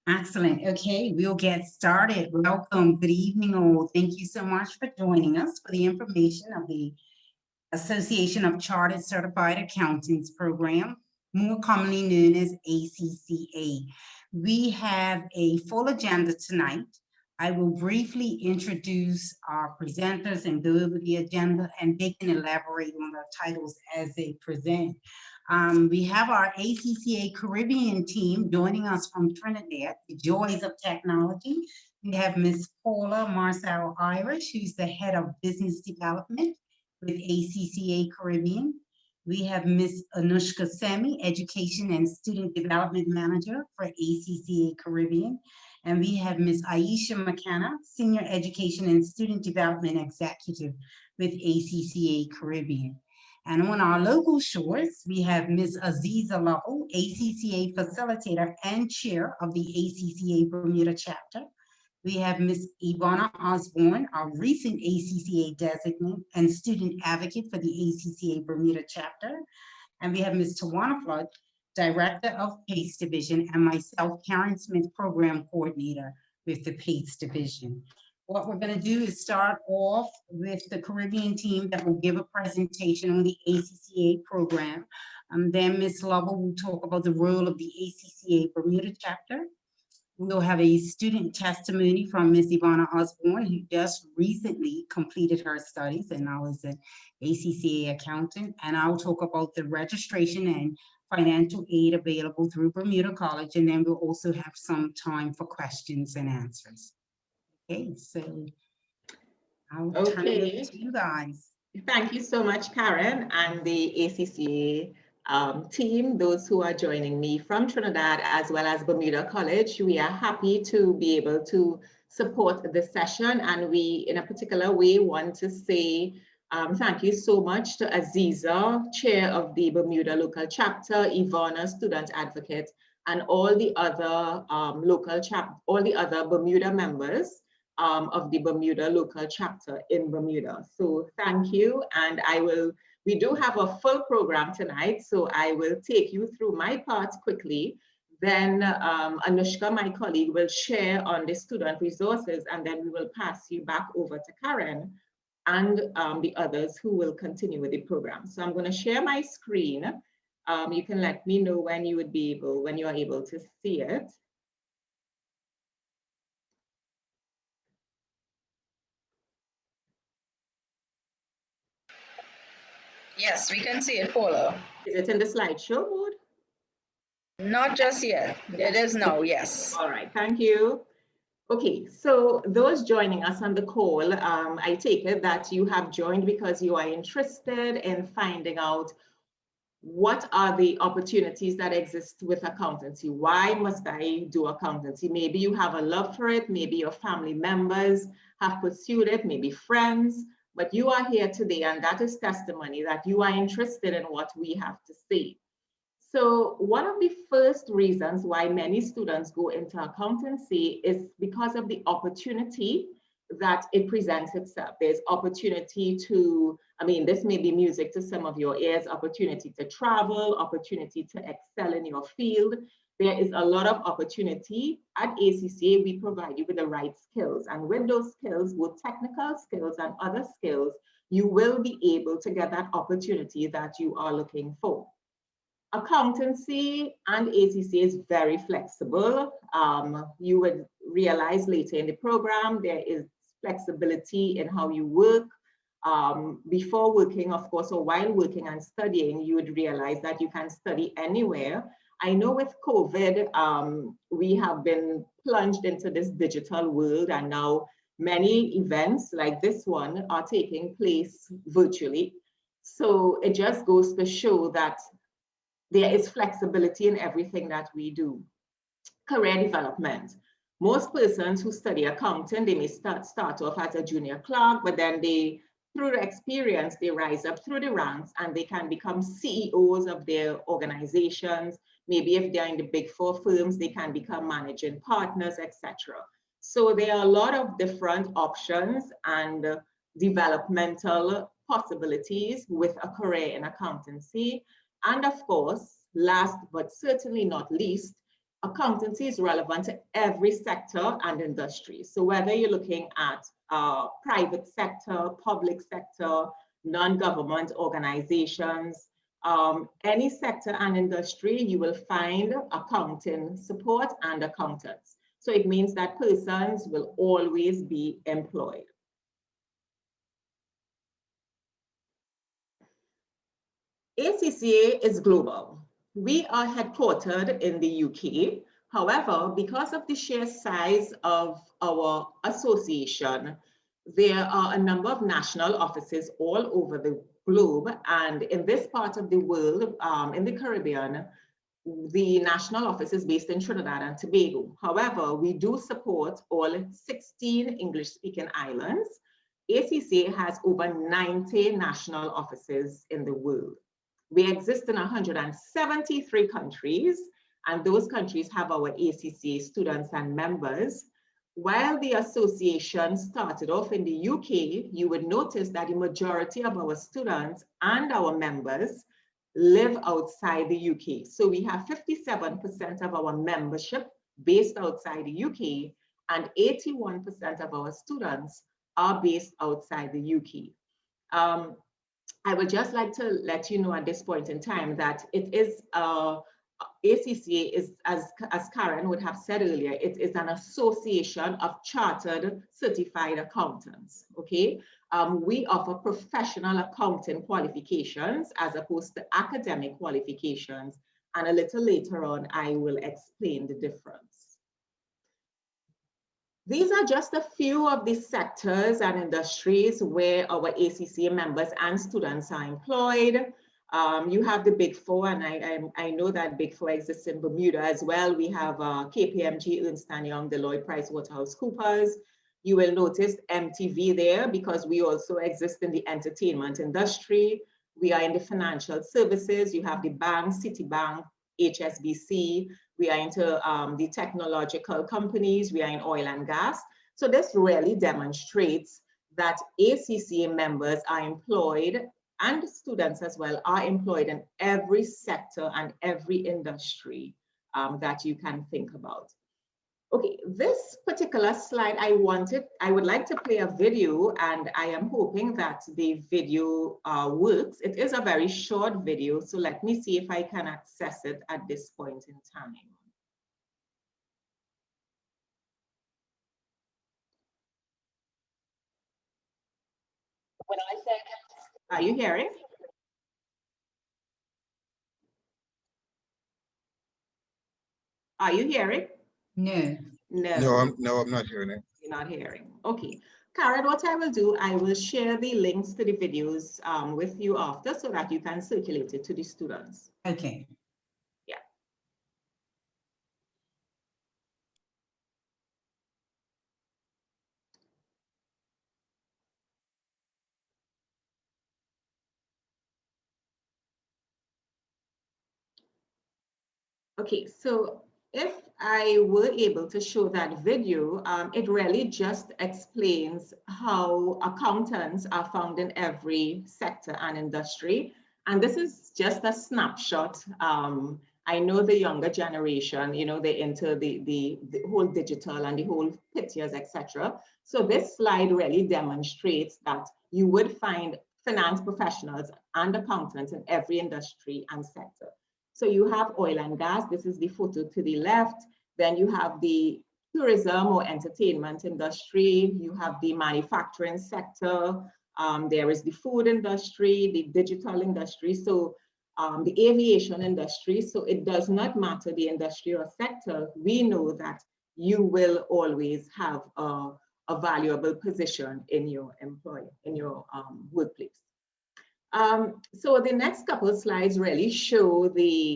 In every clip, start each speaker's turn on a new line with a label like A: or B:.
A: Excellent. Okay, we'll get started. Welcome. Good evening, all. Thank you so much for joining us for the information of the Association of Chartered Certified Accountants program, more commonly known as ACCA. We have a full agenda tonight. I will briefly introduce our presenters and go over the agenda, and they can elaborate on the titles as they present. We have our ACCA Caribbean team joining us from Trinidad, the joys of technology. We have Ms. Paula Marcel Irish, who's the head of business development with ACCA Caribbean. We have Ms. Anushka Semi, Education and Student Development Manager for ACCA Caribbean. And we have Ms. Aisha McKenna, Senior Education and Student Development Executive with ACCA Caribbean. And on our local shores, we have Ms. Aziza Lovell, ACCA Facilitator and Chair of the ACCA Bermuda Chapter. We have Ms. Ivana Osborne, our recent ACCA designate and student advocate for the ACCA Bermuda chapter. And we have Ms. Tawana Flood, Director of PACE Division, and myself, Karen Smith, Program Coordinator with the PACE Division. What we're going to do is start off with the Caribbean team that will give a presentation on the ACCA program. Then Ms. Lovell will talk about the role of the ACCA Bermuda chapter. We'll have a student testimony from Ms. Ivana Osborne, who just recently completed her studies and now is an ACCA accountant. And I'll talk about the registration and financial aid available through Bermuda College. And then we'll also have some time for questions and answers. Okay, so I'll turn it over to you guys.
B: Thank you so much, Karen, and the ACCA team, those who are joining me from Trinidad as well as Bermuda College. We are happy to be able to support this session, and we, in a particular way, want to say thank you so much to Aziza, Chair of the Bermuda Local Chapter, Ivana, Student Advocate, and all the other all the other Bermuda members of the Bermuda Local Chapter in Bermuda. So thank you, and we do have a full program tonight, so I will take you through my part quickly. Then Anushka, my colleague, will share on the student resources, and then we will pass you back over to Karen and the others who will continue with the program. So I'm going to share my screen. You can let me know when you are able to see it.
C: Yes, we can see it, Paula.
B: Is it in the slideshow mode?
C: Not just yet. It is now, yes.
B: All right, thank you. Okay, so those joining us on the call, I take it that you have joined because you are interested in finding out what are the opportunities that exist with accountancy. Why must I do accountancy? Maybe you have a love for it, maybe your family members have pursued it, maybe friends, but you are here today, and that is testimony that you are interested in what we have to say. So one of the first reasons why many students go into accountancy is because of the opportunity that it presents itself. There's opportunity to, this may be music to some of your ears, opportunity to travel, opportunity to excel in your field. There is a lot of opportunity. At ACCA, we provide you with the right skills. And with those skills, both technical skills and other skills, you will be able to get that opportunity that you are looking for. Accountancy and ACCA is very flexible. You would realize later in the program, there is flexibility in how you work. Before working, of course, or while working and studying, you would realize that you can study anywhere. I know with COVID, we have been plunged into this digital world, and now many events like this one are taking place virtually. So it just goes to show that there is flexibility in everything that we do. Career development. Most persons who study accounting, they may start off as a junior clerk, but then through the experience, they rise up through the ranks and they can become CEOs of their organizations. Maybe if they're in the big four firms, they can become managing partners, etc. So there are a lot of different options and developmental possibilities with a career in accountancy. And of course, last but certainly not least, accountancy is relevant to every sector and industry. So whether you're looking at private sector, public sector, non-government organizations, any sector and industry, you will find accounting support and accountants. So it means that persons will always be employed. ACCA is global. We are headquartered in the UK. However, because of the sheer size of our association, there are a number of national offices all over the globe. And in this part of the world, in the Caribbean, the national office is based in Trinidad and Tobago. However, we do support all 16 English-speaking islands. ACCA has over 90 national offices in the world. We exist in 173 countries, and those countries have our ACCA students and members. While the association started off in the UK, you would notice that the majority of our students and our members live outside the UK. So we have 57% of our membership based outside the UK, and 81% of our students are based outside the UK. I would just like to let you know at this point in time that it is, ACCA is, as Karen would have said earlier, it is an association of chartered certified accountants, okay? We offer professional accounting qualifications as opposed to academic qualifications, and a little later on, I will explain the difference. These are just a few of the sectors and industries where our ACCA members and students are employed. You have the Big Four, and I know that Big Four exists in Bermuda as well. We have KPMG, Ernst & Young, Deloitte, PricewaterhouseCoopers. You will notice MTV there because we also exist in the entertainment industry. We are in the financial services. You have the bank, Citibank, HSBC. We are into the technological companies. We are in oil and gas. So this really demonstrates that ACCA members are employed, and students as well are employed in every sector and every industry that you can think about. Okay, this particular slide, I would like to play a video, and I am hoping that the video works. It is a very short video, so let me see if I can access it at this point in time. When I say, are you hearing? Are you hearing?
A: No.
D: No, I'm not hearing it.
B: You're not hearing. Okay. Karen, what I will do, I will share the links to the videos with you after so that you can circulate it to the students.
A: Okay.
B: Yeah. Okay, so if I were able to show that video, it really just explains how accountants are found in every sector and industry. And this is just a snapshot. I know the younger generation, you know, they're into the whole digital and the whole pictures, etc. So this slide really demonstrates that you would find finance professionals and accountants in every industry and sector. So you have oil and gas. This is the photo to the left. Then you have the tourism or entertainment industry. You have the manufacturing sector. There is the food industry, the digital industry, so the aviation industry. So it does not matter the industry or sector. We know that you will always have a valuable position in your workplace. So the next couple of slides really show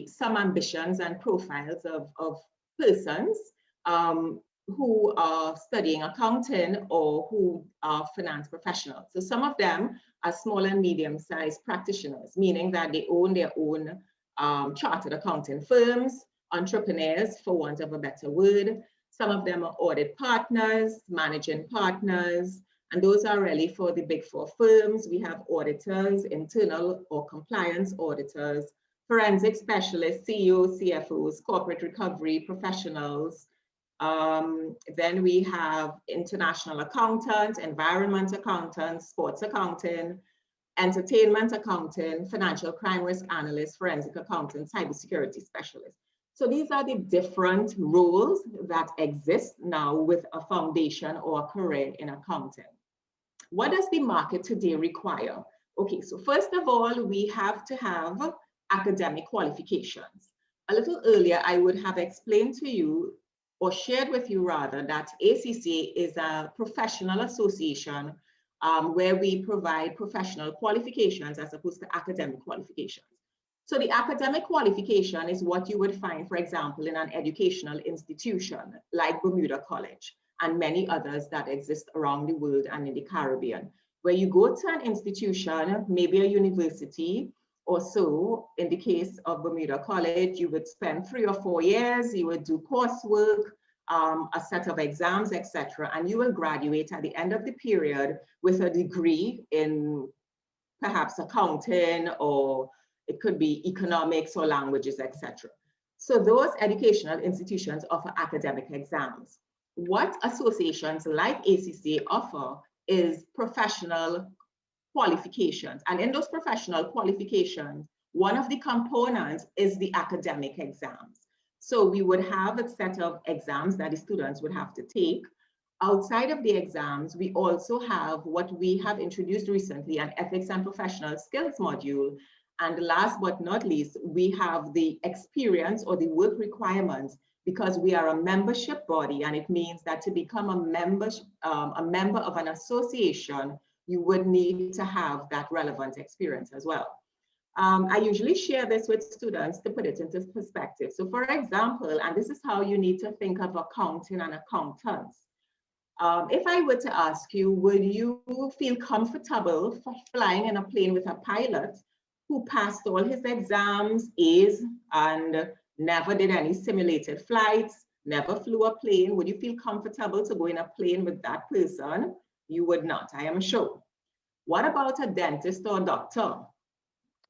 B: some ambitions and profiles of persons who are studying accounting or who are finance professionals. So some of them are small and medium-sized practitioners, meaning that they own their own chartered accounting firms, entrepreneurs, for want of a better word. Some of them are audit partners, managing partners, and those are really for the Big Four firms. We have auditors, internal or compliance auditors, forensic specialists, CEOs, CFOs, corporate recovery professionals. Then we have international accountants, environment accountants, sports accounting, entertainment accounting, financial crime risk analyst, forensic accountant, cybersecurity specialist. So these are the different roles that exist now with a foundation or a career in accounting. What does the market today require? Okay, so first of all, we have to have academic qualifications. A little earlier, I would have explained to you, or shared with you rather, that ACCA is a professional association where we provide professional qualifications as opposed to academic qualifications. So the academic qualification is what you would find, for example, in an educational institution like Bermuda College and many others that exist around the world and in the Caribbean, where you go to an institution, maybe a university or so. In the case of Bermuda College, you would spend 3 or 4 years, you would do coursework, a set of exams, etc., and you will graduate at the end of the period with a degree in perhaps accounting, or it could be economics or languages, etc. So those educational institutions offer academic exams. What associations like ACCA offer is professional qualifications. And in those professional qualifications, one of the components is the academic exams. So we would have a set of exams that the students would have to take. Outside of the exams, we also have what we have introduced recently, an ethics and professional skills module. And last but not least, we have the experience or the work requirements, because we are a membership body, and it means that to become a member of an association, you would need to have that relevant experience as well. I usually share this with students to put it into perspective. So for example, and this is how you need to think of accounting and accountants. If I were to ask you, would you feel comfortable for flying in a plane with a pilot who passed all his exams, A's, and never did any simulated flights, never flew a plane? Would you feel comfortable to go in a plane with that person? You would not, I am sure. What about a dentist or a doctor?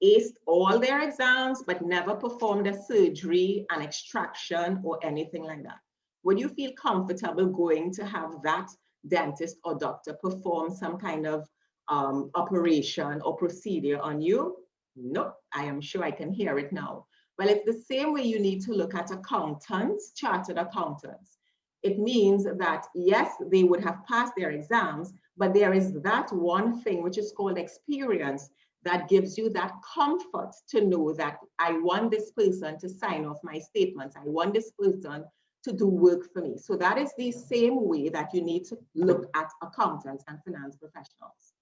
B: Aced all their exams, but never performed a surgery, an extraction, or anything like that. Would you feel comfortable going to have that dentist or doctor perform some kind of operation or procedure on you? No, I am sure I can hear it now. Well, it's the same way you need to look at accountants, chartered accountants. It means that, yes, they would have passed their exams, but there is that one thing which is called experience that gives you that comfort to know that I want this person to sign off my statements. I want this person to do work for me. So that is the same way that you need to look at accountants and finance professionals.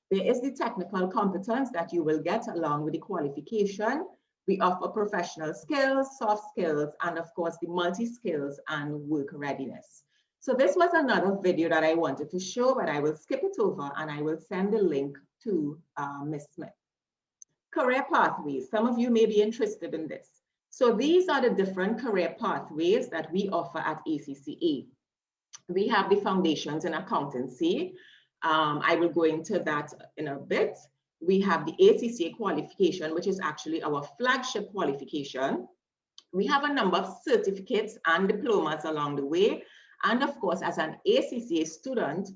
B: There is the technical competence that you will get along with the qualification. We offer professional skills, soft skills, and of course the multi-skills and work readiness. So this was another video that I wanted to show, but I will skip it over and I will send the link to Ms. Smith. Career pathways. Some of you may be interested in this. So these are the different career pathways that we offer at ACCA. We have the foundations in accountancy. I will go into that in a bit. We have the ACCA qualification, which is actually our flagship qualification. We have a number of certificates and diplomas along the way. And of course, as an ACCA student,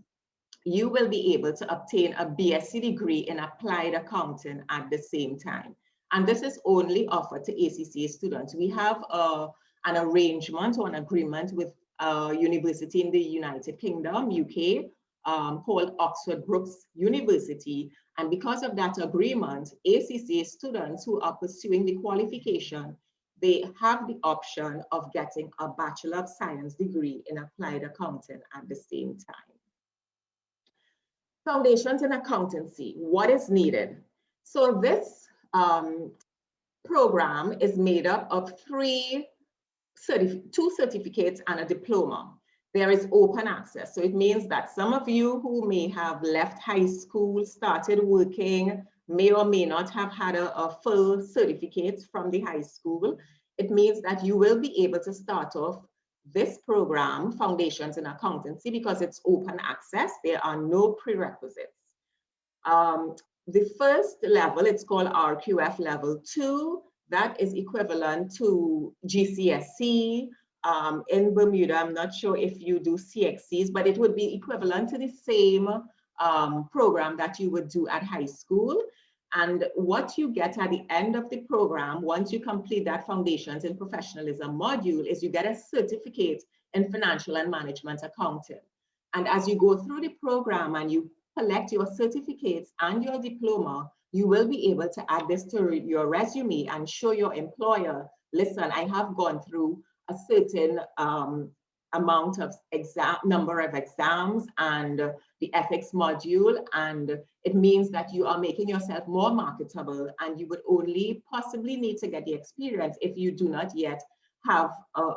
B: you will be able to obtain a BSc degree in applied accounting at the same time. And this is only offered to ACCA students. We have an arrangement or an agreement with a university in the United Kingdom, UK, called Oxford Brookes University. And because of that agreement, ACCA students who are pursuing the qualification, they have the option of getting a Bachelor of Science degree in applied accounting at the same time. Foundations in accountancy, what is needed? So this program is made up of two certificates and a diploma. There is open access. So it means that some of you who may have left high school, started working, may or may not have had a full certificate from the high school. It means that you will be able to start off this program, Foundations in Accountancy, because it's open access. There are no prerequisites. The first level, it's called RQF Level 2. That is equivalent to GCSE. In Bermuda, I'm not sure if you do CXCs, but it would be equivalent to the same program that you would do at high school. And what you get at the end of the program, once you complete that Foundations in Professionalism module, is you get a certificate in Financial and Management Accounting. And as you go through the program and you collect your certificates and your diploma, you will be able to add this to your resume and show your employer, listen, I have gone through a certain amount of number of exams and the ethics module, and it means that you are making yourself more marketable, and you would only possibly need to get the experience if you do not yet have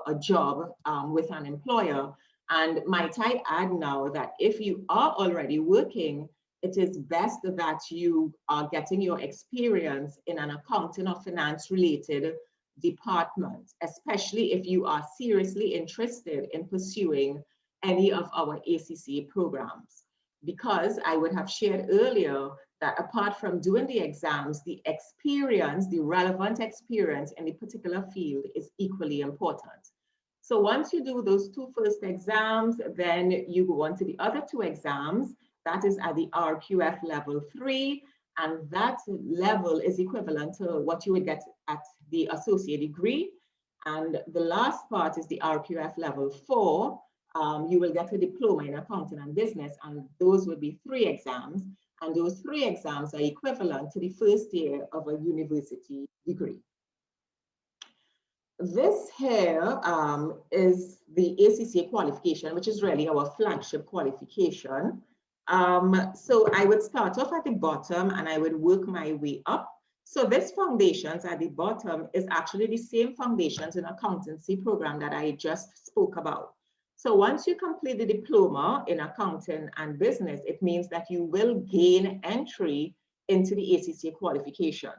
B: a job with an employer. And might I add now that if you are already working, it is best that you are getting your experience in an accounting or finance related department, especially if you are seriously interested in pursuing any of our ACCA programs. Because I would have shared earlier that apart from doing the exams, the experience, the relevant experience in a particular field is equally important. So once you do those two first exams, then you go on to the other two exams. That is at the RQF level 3. And that level is equivalent to what you would get at the associate degree. And the last part is the RQF level 4. You will get a diploma in accounting and business, and those will be 3 exams. And those 3 exams are equivalent to the first year of a university degree. This here is the ACCA qualification, which is really our flagship qualification. So I would start off at the bottom and I would work my way up. So this foundations at the bottom is actually the same foundations in accountancy program that I just spoke about. So once you complete the diploma in accounting and business, it means that you will gain entry into the ACCA qualification.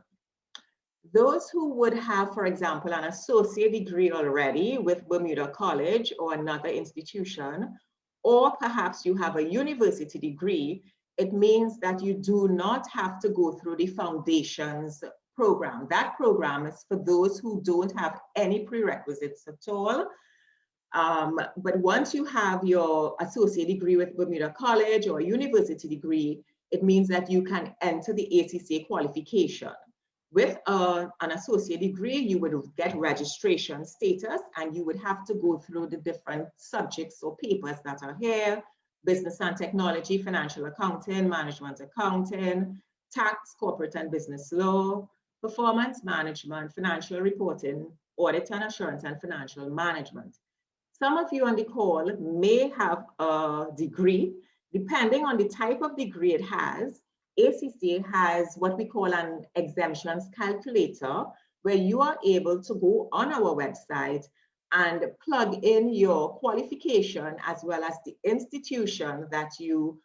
B: Those who would have, for example, an associate degree already with Bermuda College or another institution, or perhaps you have a university degree, it means that you do not have to go through the foundations program. That program is for those who don't have any prerequisites at all. But once you have your associate degree with Bermuda College or a university degree, it means that you can enter the ACCA qualification. With an associate degree, you would get registration status and you would have to go through the different subjects or papers that are here: business and technology, financial accounting, management accounting, tax, corporate and business law, performance management, financial reporting, audit and assurance, and financial management. Some of you on the call may have a degree. Depending on the type of degree it has, ACCA has what we call an exemptions calculator, where you are able to go on our website and plug in your qualification as well as the institution that you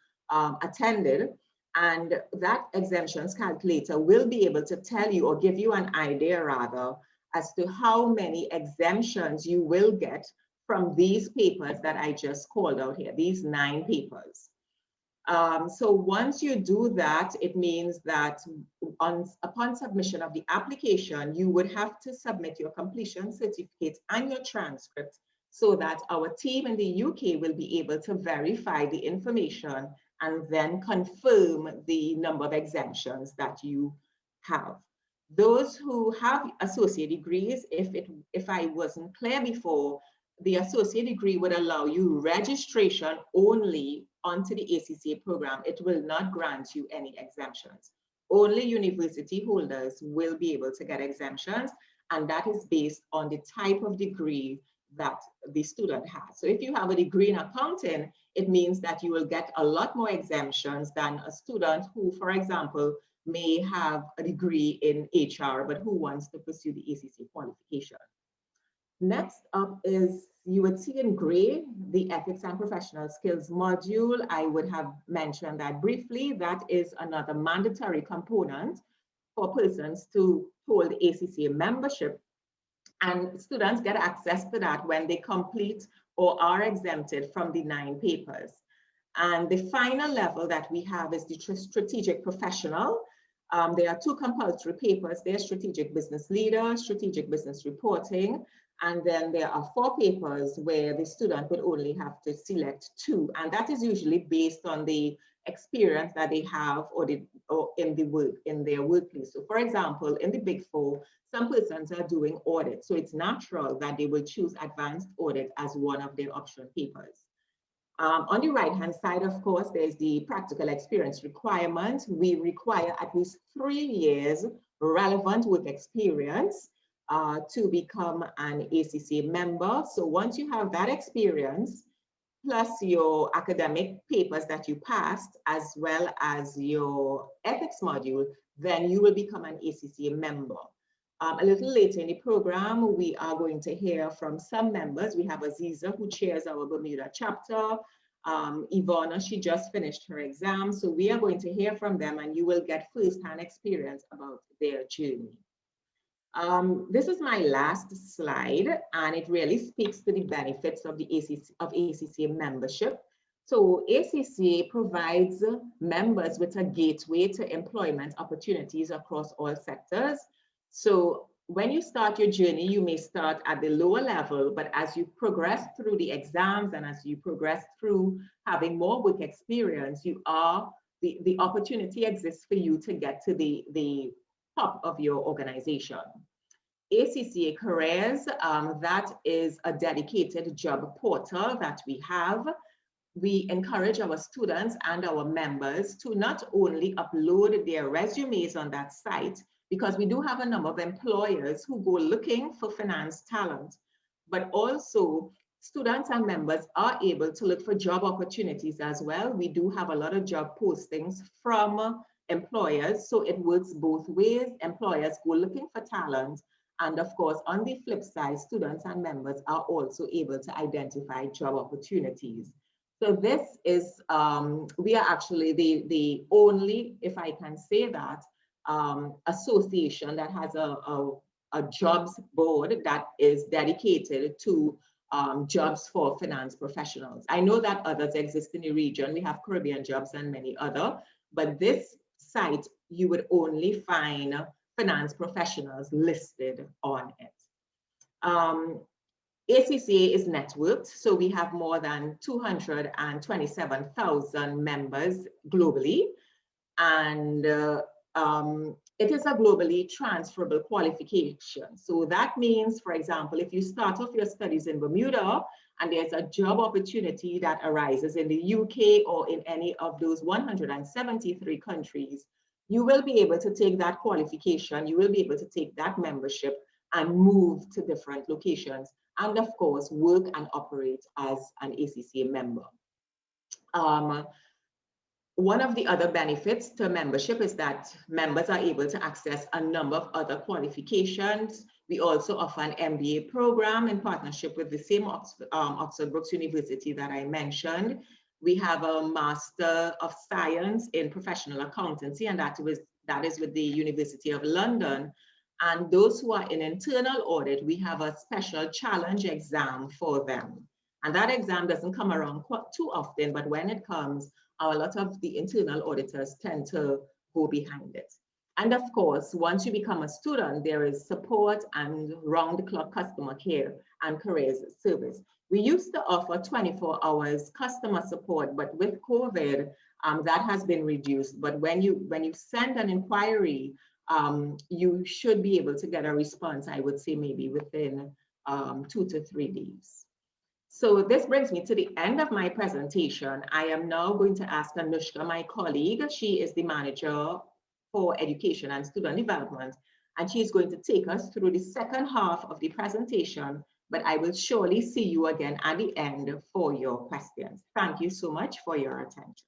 B: attended. And that exemptions calculator will be able to tell you, or give you an idea rather, as to how many exemptions you will get from these papers that I just called out here, these 9 papers. So once you do that, it means that upon submission of the application, you would have to submit your completion certificate and your transcript so that our team in the UK will be able to verify the information and then confirm the number of exemptions that you have. Those who have associate degrees, if I wasn't clear before, the associate degree would allow you registration only onto the ACCA program. It will not grant you any exemptions. Only university holders will be able to get exemptions, and that is based on the type of degree that the student has. So if you have a degree in accounting, it means that you will get a lot more exemptions than a student who, for example, may have a degree in HR, but who wants to pursue the ACCA qualification. Next up is, you would see in gray, the Ethics and Professional Skills module. I would have mentioned that briefly. That is another mandatory component for persons to hold ACCA membership. And students get access to that when they complete or are exempted from the 9 papers. And the final level that we have is the strategic professional. There are 2 compulsory papers. There's Strategic Business Leader, Strategic Business Reporting, and then there are 4 papers where the student would only have to select 2, and that is usually based on the experience that they have or in their workplace. So for example, in the Big Four, some persons are doing audit, so it's natural that they will choose advanced audit as one of their option papers. On the right-hand side, of course, there's the practical experience requirement. We require at least 3 years relevant work experience to become an ACCA member. So once you have that experience, plus your academic papers that you passed, as well as your ethics module, then you will become an ACCA member. A little later in the program, we are going to hear from some members. We have Aziza, who chairs our Bermuda chapter. Ivana, she just finished her exam. So we are going to hear from them, and you will get firsthand experience about their journey. This is my last slide, and it really speaks to the benefits of the ACCA membership. So ACCA provides members with a gateway to employment opportunities across all sectors. So when you start your journey, you may start at the lower level, but as you progress through the exams and as you progress through having more work experience, the opportunity exists for you to get to the top of your organization. ACCA Careers, that is a dedicated job portal that we have. We encourage our students and our members to not only upload their resumes on that site, because we do have a number of employers who go looking for finance talent, but also students and members are able to look for job opportunities as well. We do have a lot of job postings from employers, so it works both ways. Employers go looking for talent, and of course, on the flip side, students and members are also able to identify job opportunities. So this is, we are actually the only, if I can say that, association that has a jobs board that is dedicated to jobs for finance professionals. I know that others exist in the region. We have Caribbean Jobs and many other, but this site, you would only find finance professionals listed on it. ACCA is networked, so we have more than 227,000 members globally, and it is a globally transferable qualification. So that means, for example, if you start off your studies in Bermuda and there's a job opportunity that arises in the UK or in any of those 173 countries, you will be able to take that qualification, you will be able to take that membership and move to different locations, and of course, work and operate as an ACCA member. One of the other benefits to membership is that members are able to access a number of other qualifications. We also offer an MBA program in partnership with the same Oxford Brookes University that I mentioned. We have a Master of Science in Professional Accountancy, and that is with the University of London. And those who are in internal audit, we have a special challenge exam for them. And that exam doesn't come around too often, but when it comes, a lot of the internal auditors tend to go behind it. And of course, once you become a student, there is support and round-the-clock customer care and careers service. We used to offer 24 hours customer support, but with COVID, that has been reduced. But when you send an inquiry, you should be able to get a response, I would say maybe within 2 to 3 days. So this brings me to the end of my presentation. I am now going to ask Anushka, my colleague. She is the manager for education and student development, and she is going to take us through the second half of the presentation, but I will surely see you again at the end for your questions. Thank you so much for your attention.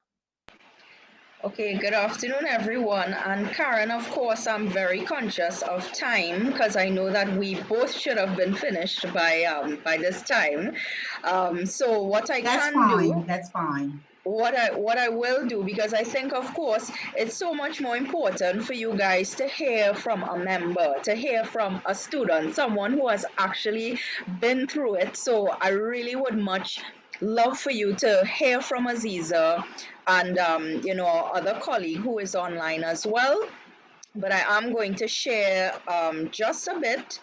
C: Okay, good afternoon, everyone. And Karen, of course, I'm very conscious of time because I know that we both should have been finished by this time. So what I can do,
A: That's fine.
C: what I will do, because I think, of course, it's so much more important for you guys to hear from a member, to hear from a student, someone who has actually been through it. So I really would much love for you to hear from Aziza and our other colleague who is online as well. but I am going to share just a bit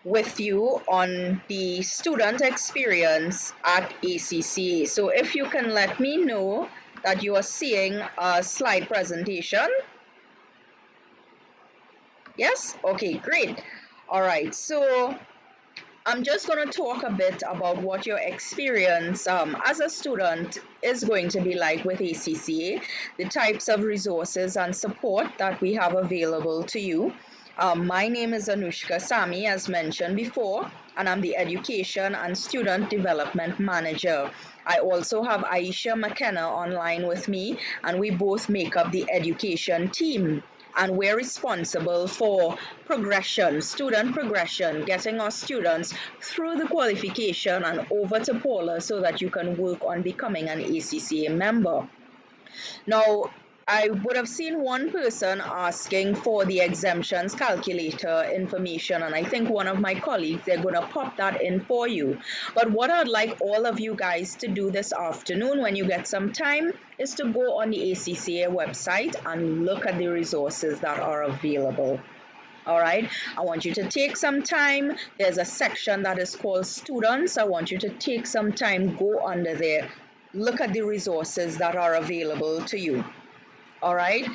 C: with you on the student experience at ACCA. So if you can let me know that you are seeing a slide presentation. Yes? Okay, great. All right, so I'm just going to talk a bit about what your experience as a student is going to be like with ACCA, the types of resources and support that we have available to you. My name is Anushka Sami, as mentioned before, and I'm the Education and Student Development Manager. I also have Aisha McKenna online with me, and we both make up the education team. And we're responsible for progression, student progression, getting our students through the qualification and over to Paula so that you can work on becoming an ACCA member. Now, I would have seen one person asking for the exemptions calculator information, and I think one of my colleagues, they're going to pop that in for you. But what I'd like all of you guys to do this afternoon when you get some time is to go on the ACCA website and look at the resources that are available. All right, I want you to take some time. There's a section that is called students. I want you to take some time, go under there, look at the resources that are available to you. All right.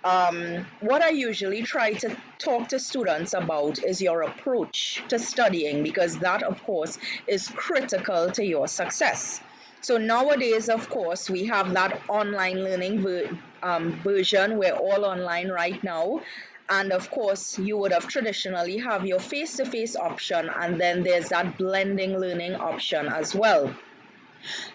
C: What I usually try to talk to students about is your approach to studying, because that, of course, is critical to your success. So nowadays, of course, we have that online learning version. We're all online right now. And of course, you would have traditionally have your face-to-face option, and then there's that blending learning option as well.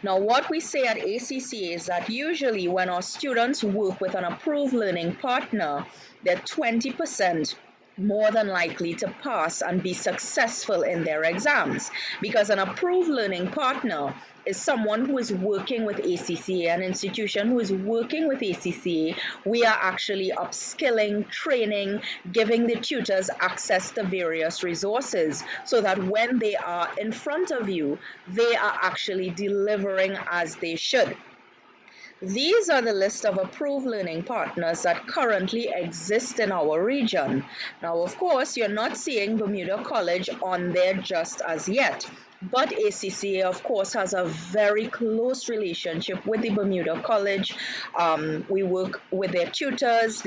C: Now, what we say at ACCA is that usually when our students work with an approved learning partner, they're 20% more than likely to pass and be successful in their exams, because an approved learning partner is someone who is working with ACCA, an institution who is working with ACCA. We are actually upskilling, training, giving the tutors access to various resources so that when they are in front of you, they are actually delivering as they should. These are the list of approved learning partners that currently exist in our region. Now, of course, you're not seeing Bermuda College on there just as yet, but ACCA, of course, has a very close relationship with the Bermuda College. We work with their tutors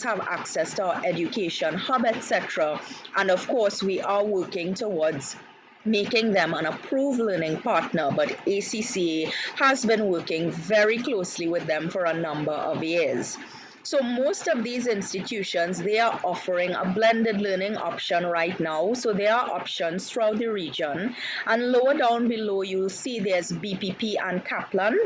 C: have access to our education hub, etc. And of course, we are working towards making them an approved learning partner, but ACCA has been working very closely with them for a number of years. So most of these institutions, they are offering a blended learning option right now. So there are options throughout the region. And lower down below, you'll see there's BPP and Kaplan.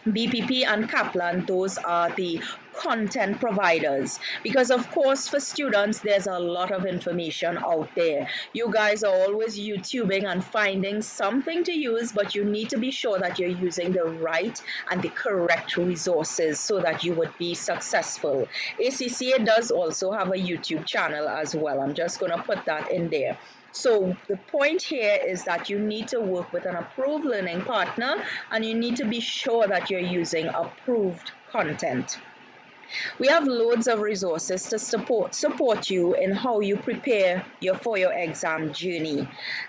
C: BPP and Kaplan, those are the content providers, because of course for students there's a lot of information out there. You guys are always YouTubing and finding something to use, but you need to be sure that you're using the right and the correct resources so that you would be successful. ACCA does also have a YouTube channel as well. I'm just going to put that in there. So the point here is that you need to work with an approved learning partner, and you need to be sure that you're using approved content. We have loads of resources to support you in how you prepare for your exam journey.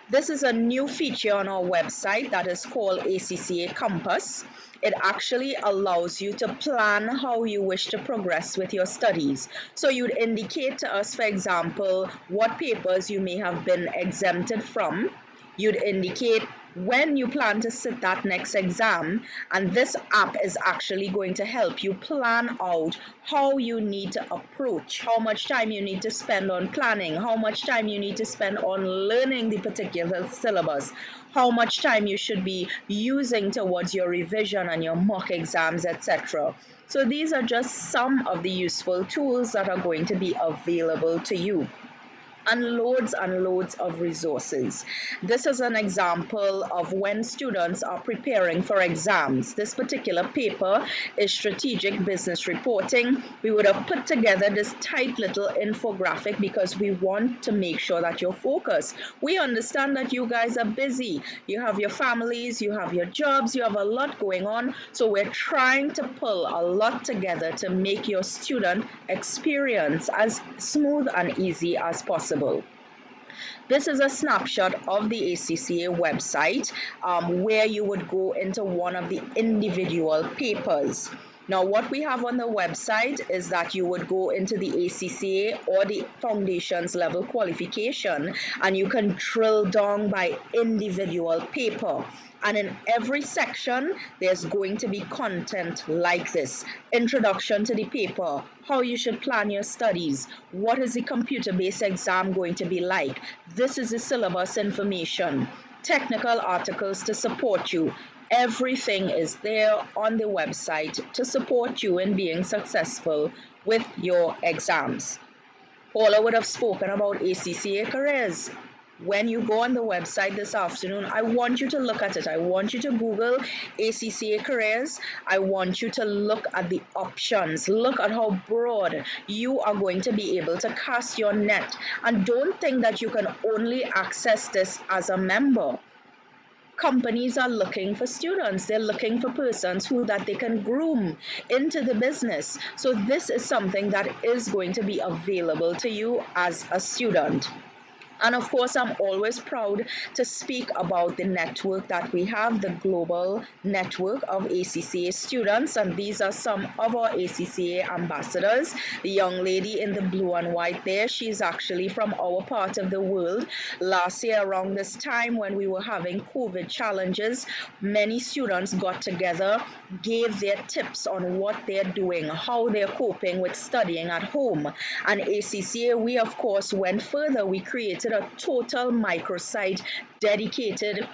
C: This is a new feature on our website that is called ACCA Compass. It actually allows you to plan how you wish to progress with your studies. So you'd indicate to us, for example, what papers you may have been exempted from. You'd indicate when you plan to sit that next exam, and this app is actually going to help you plan out how you need to approach, how much time you need to spend on planning, how much time you need to spend on learning the particular syllabus, how much time you should be using towards your revision and your mock exams, etc. So these are just some of the useful tools that are going to be available to you. and loads of resources. This is an example of when students are preparing for exams. This particular paper is strategic business reporting. We would have put together this tight little infographic because we want to make sure that you're focused. We understand that you guys are busy. You have your families, you have your jobs, you have a lot going on. So we're trying to pull a lot together to make your student experience as smooth and easy as possible. This is a snapshot of the ACCA website where you would go into one of the individual papers. Now, what we have on the website is that you would go into the ACCA or the foundations level qualification, and you can drill down by individual paper. And in every section, there's going to be content like this: introduction to the paper, how you should plan your studies, what is the computer-based exam going to be like, this is the syllabus information, technical articles to support you. Everything is there on the website to support you in being successful with your exams. Paula would have spoken about ACCA Careers. When you go on the website this afternoon, I want you to look at it. I want you to Google ACCA Careers. I want you to look at the options. Look at how broad you are going to be able to cast your net. And don't think that you can only access this as a member. Companies are looking for students. They're looking for persons who that they can groom into the business. So this is something that is going to be available to you as a student. And of course, I'm always proud to speak about the network that we have, the global network of ACCA students. And these are some of our ACCA ambassadors. The young lady in the blue and white there, she's actually from our part of the world. Last year around this time when we were having COVID challenges, many students got together, gave their tips on what they're doing, how they're coping with studying at home. And ACCA, we of course went further. We created a total microsite dedicated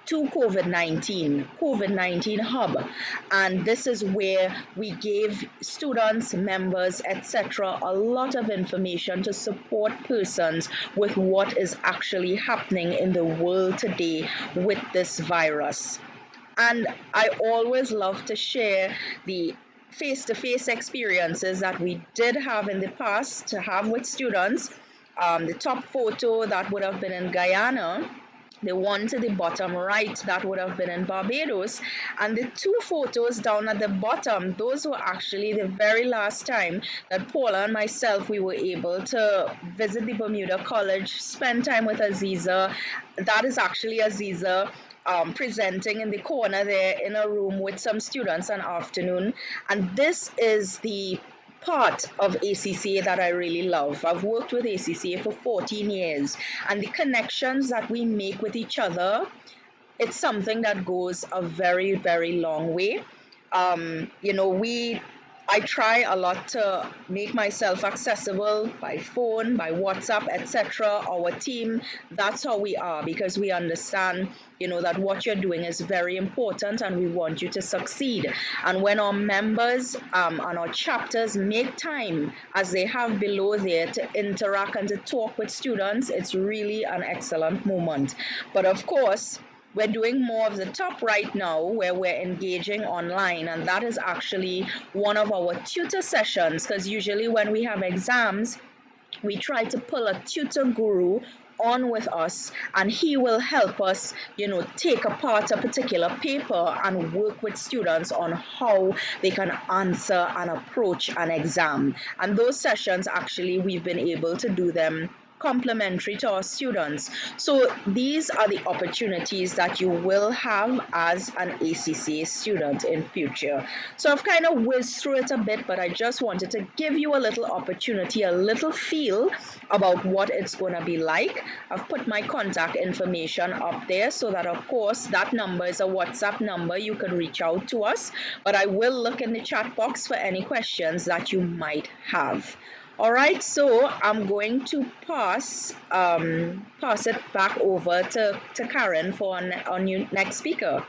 C: to COVID-19 hub, and this is where we gave students, members, etc. a lot of information to support persons with what is actually happening in the world today with this virus. And I always love to share the face-to-face experiences that we did have in the past to have with students. The top photo that would have been in Guyana, the one to the bottom right that would have been in Barbados, and the two photos down at the bottom, those were actually the very last time that Paula and myself, we were able to visit the Bermuda College, spend time with Aziza. That is actually Aziza presenting in the corner there in a room with some students an afternoon. And this is the part of ACCA that I really love. I've worked with ACCA for 14 years, and the connections that we make with each other, it's something that goes a very, very long way. I try a lot to make myself accessible by phone, by WhatsApp, etc. Our team, that's how we are, because we understand, that what you're doing is very important and we want you to succeed. And when our members and our chapters make time, as they have below there, to interact and to talk with students, it's really an excellent moment. But of course, we're doing more of the top right now where we're engaging online, and that is actually one of our tutor sessions, because usually when we have exams, we try to pull a tutor guru on with us, and he will help us, take apart a particular paper and work with students on how they can answer and approach an exam. And those sessions, actually, we've been able to do them complimentary to our students. So these are the opportunities that you will have as an ACCA student in future. So I've kind of whizzed through it a bit, but I just wanted to give you a little opportunity, a little feel about what it's going to be like. I've put my contact information up there so that, of course, that number is a WhatsApp number. You can reach out to us, but I will look in the chat box for any questions that you might have. All right, so I'm going to pass it back over to Karen for our next speaker.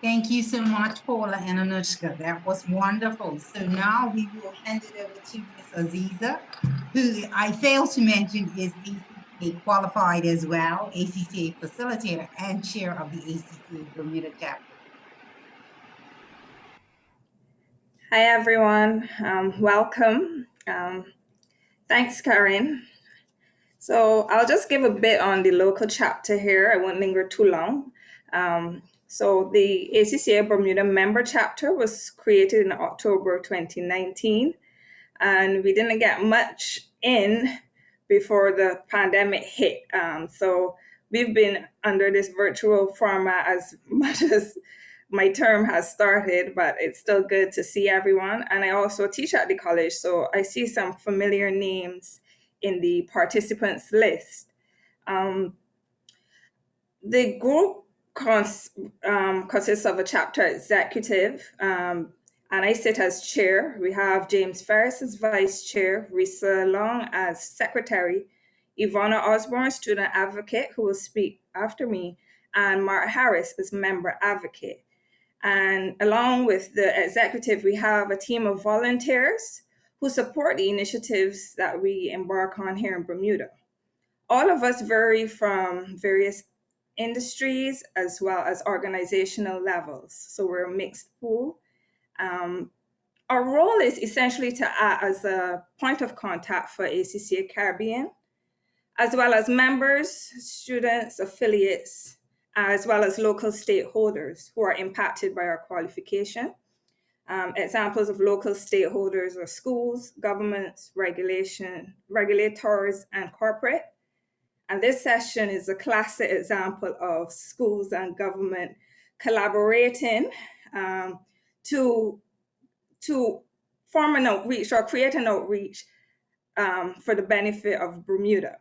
A: Thank you so much, Paula and Anushka. That was wonderful. So now we will hand it over to Ms. Aziza, who I failed to mention is ACCA qualified as well, ACCA facilitator and chair of the ACCA Bermuda chapter.
E: Hi, everyone. Welcome. Thanks, Karen. So I'll just give a bit on the local chapter here. I won't linger too long. So the ACCA Bermuda member chapter was created in October 2019, and we didn't get much in before the pandemic hit. So we've been under this virtual format as much as my term has started, but it's still good to see everyone. And I also teach at the college, so I see some familiar names in the participants list. The group consists of a chapter executive, and I sit as chair. We have James Ferris as vice chair, Risa Long as secretary, Ivana Osborne, student advocate, who will speak after me, and Mark Harris as member advocate. And along with the executive, we have a team of volunteers who support the initiatives that we embark on here in Bermuda. All of us vary from various industries as well as organizational levels. So we're a mixed pool. Our role is essentially to act as a point of contact for ACCA Caribbean, as well as members, students, affiliates, as well as local stakeholders who are impacted by our qualification. Examples of local stakeholders are schools, governments, regulators, and corporate. And this session is a classic example of schools and government collaborating to form an outreach or create an outreach for the benefit of Bermuda.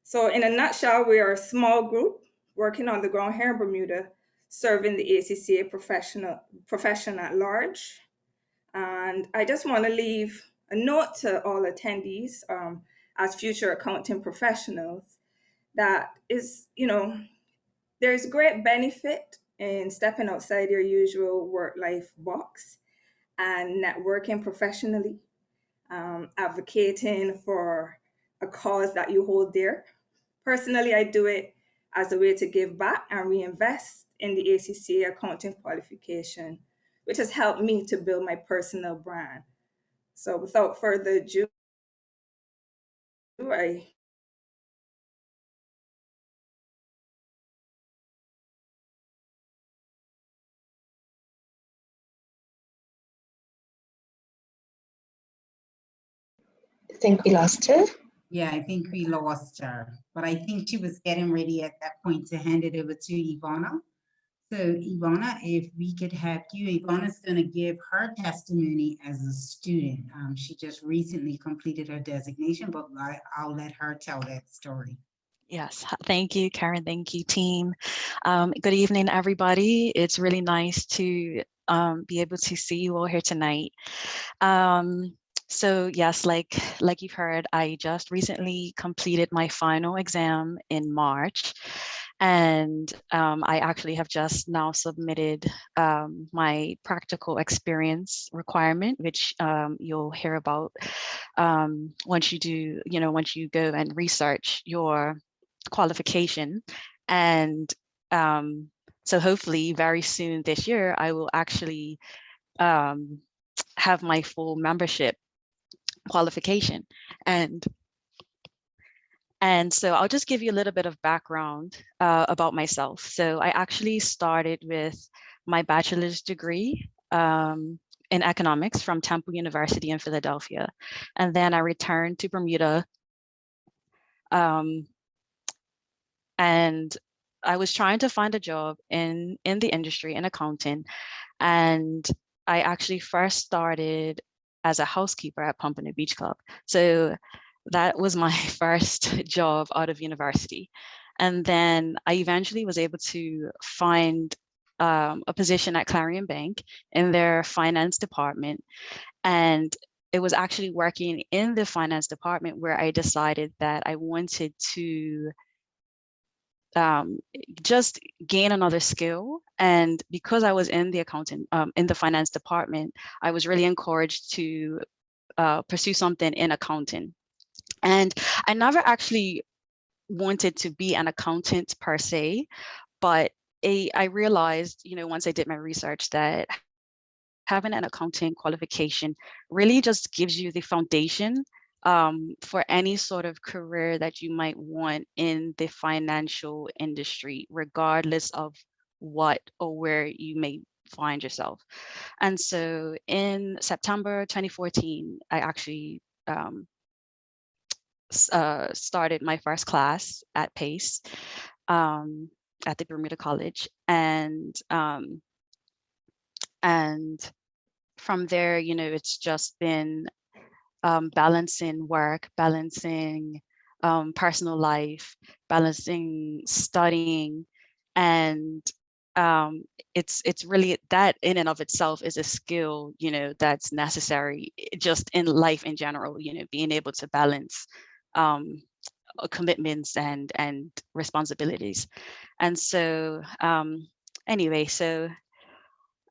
E: So in a nutshell, we are a small group working on the ground here in Bermuda, serving the ACCA profession at large. And I just want to leave a note to all attendees as future accounting professionals that is, there's great benefit in stepping outside your usual work-life box and networking professionally, advocating for a cause that you hold dear. Personally, I do it as a way to give back and reinvest in the ACCA accounting qualification, which has helped me to build my personal brand. So without further ado, I
F: think we lost her.
A: Yeah, I think we lost her, but I think she was getting ready at that point to hand it over to Ivana. So Ivana, if we could have you, Ivana's going to give her testimony as a student. She just recently completed her designation, but I'll let her tell that story.
G: Yes, thank you, Karen. Thank you, team. Good evening, everybody. It's really nice to be able to see you all here tonight. So yes, like you've heard, I just recently completed my final exam in March. And I actually have just now submitted my practical experience requirement, which you'll hear about once you do, once you go and research your qualification. And so hopefully very soon this year, I will actually have my full membership qualification. And so I'll just give you a little bit of background about myself. So I actually started with my bachelor's degree in economics from Temple University in Philadelphia. And then I returned to Bermuda. And I was trying to find a job in the industry in accounting. And I actually first started as a housekeeper at Pompano Beach Club. So that was my first job out of university. And then I eventually was able to find a position at Clarion Bank in their finance department. And it was actually working in the finance department where I decided that I wanted to just gain another skill. And because I was in the in the finance department, I was really encouraged to pursue something in accounting. And I never actually wanted to be an accountant per se, but I realized, once I did my research, that having an accounting qualification really just gives you the foundation for any sort of career that you might want in the financial industry, regardless of what or where you may find yourself. And so in September 2014, I actually started my first class at PACE at the Bermuda College. And from there, it's just been balancing work, balancing personal life, balancing studying, and it's really, that in and of itself is a skill, that's necessary just in life in general, being able to balance commitments and responsibilities. And so anyway, so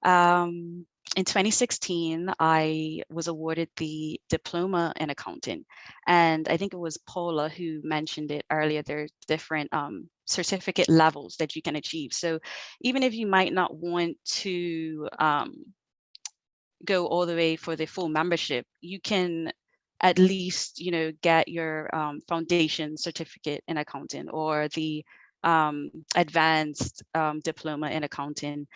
G: in 2016, I was awarded the diploma in accounting. And I think it was Paula who mentioned it earlier. There's different certificate levels that you can achieve. So even if you might not want to go all the way for the full membership, you can at least, get your foundation certificate in accounting, or the advanced diploma in accounting,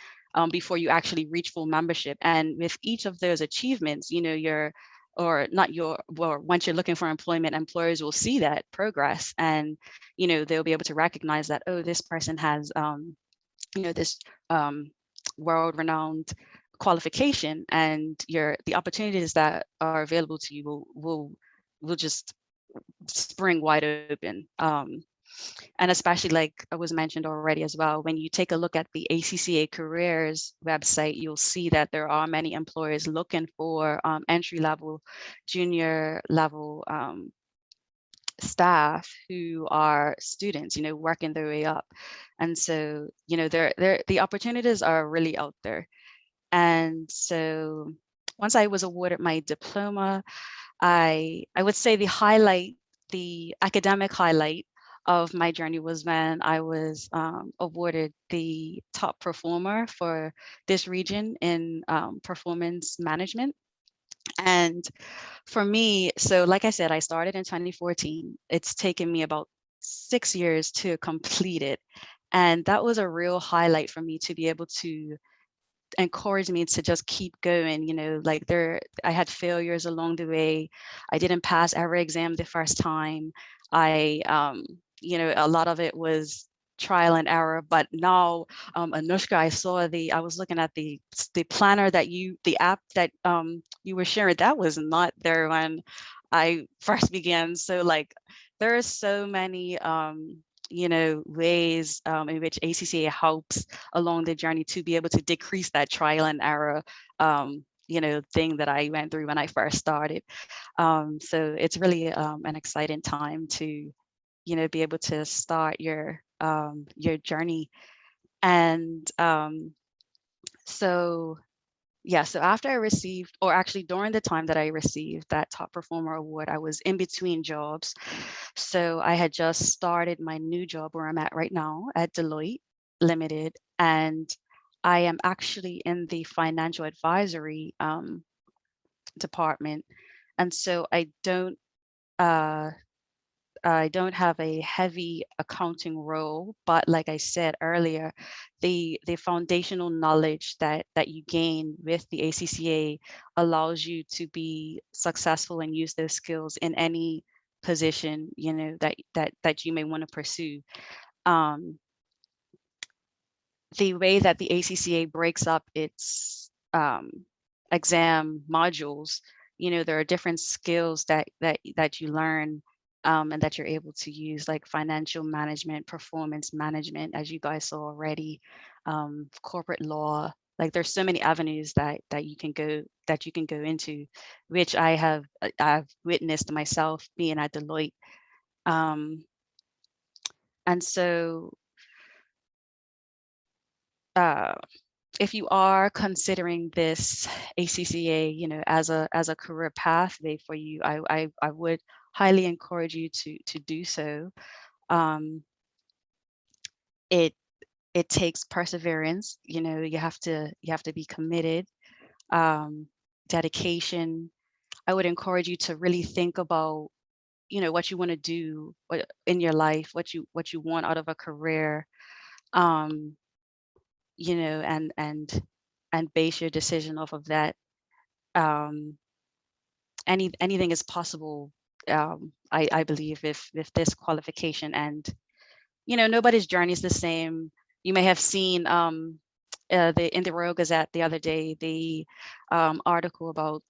G: before you actually reach full membership. And with each of those achievements, once you're looking for employment, employers will see that progress, and they'll be able to recognize that, oh, this person has this world-renowned qualification, and the opportunities that are available to you will just spring wide open. And especially, like I was mentioned already as well, when you take a look at the ACCA Careers website, you'll see that there are many employers looking for entry-level, junior-level staff who are students, working their way up. And so, the opportunities are really out there. And so once I was awarded my diploma, I would say the academic highlight of my journey was when I was awarded the top performer for this region in performance management. And for me, so like I said, I started in 2014. It's taken me about 6 years to complete it. And that was a real highlight for me, to be able to encourage me to just keep going. I had failures along the way. I didn't pass every exam the first time. A lot of it was trial and error. But now, Anushka, I was looking at the planner the app that you were sharing. That was not there when I first began. So there are so many ways in which ACCA helps along the journey to be able to decrease that trial and error thing that I went through when I first started. So it's really an exciting time to be able to start your journey. And so after I received, or actually during the time that I received that top performer award, I was in between jobs. So I had just started my new job where I'm at right now at Deloitte Limited, and I am actually in the financial advisory department. And so I don't have a heavy accounting role, but like I said earlier, the foundational knowledge that you gain with the ACCA allows you to be successful and use those skills in any position that you may want to pursue. The way that the ACCA breaks up its exam modules, there are different skills that you learn and that you're able to use, like financial management, performance management, as you guys saw already, corporate law. Like there's so many avenues that you can go into, which I've witnessed myself being at Deloitte. And so if you are considering this ACCA, as a career pathway for you, I would highly encourage you to do so. It takes perseverance. You have to be committed, dedication. I would encourage you to really think about what you want to do in your life, what you want out of a career, and base your decision off of that. Anything is possible, I believe, if this qualification. And nobody's journey is the same. You may have seen in the Royal Gazette the other day the article about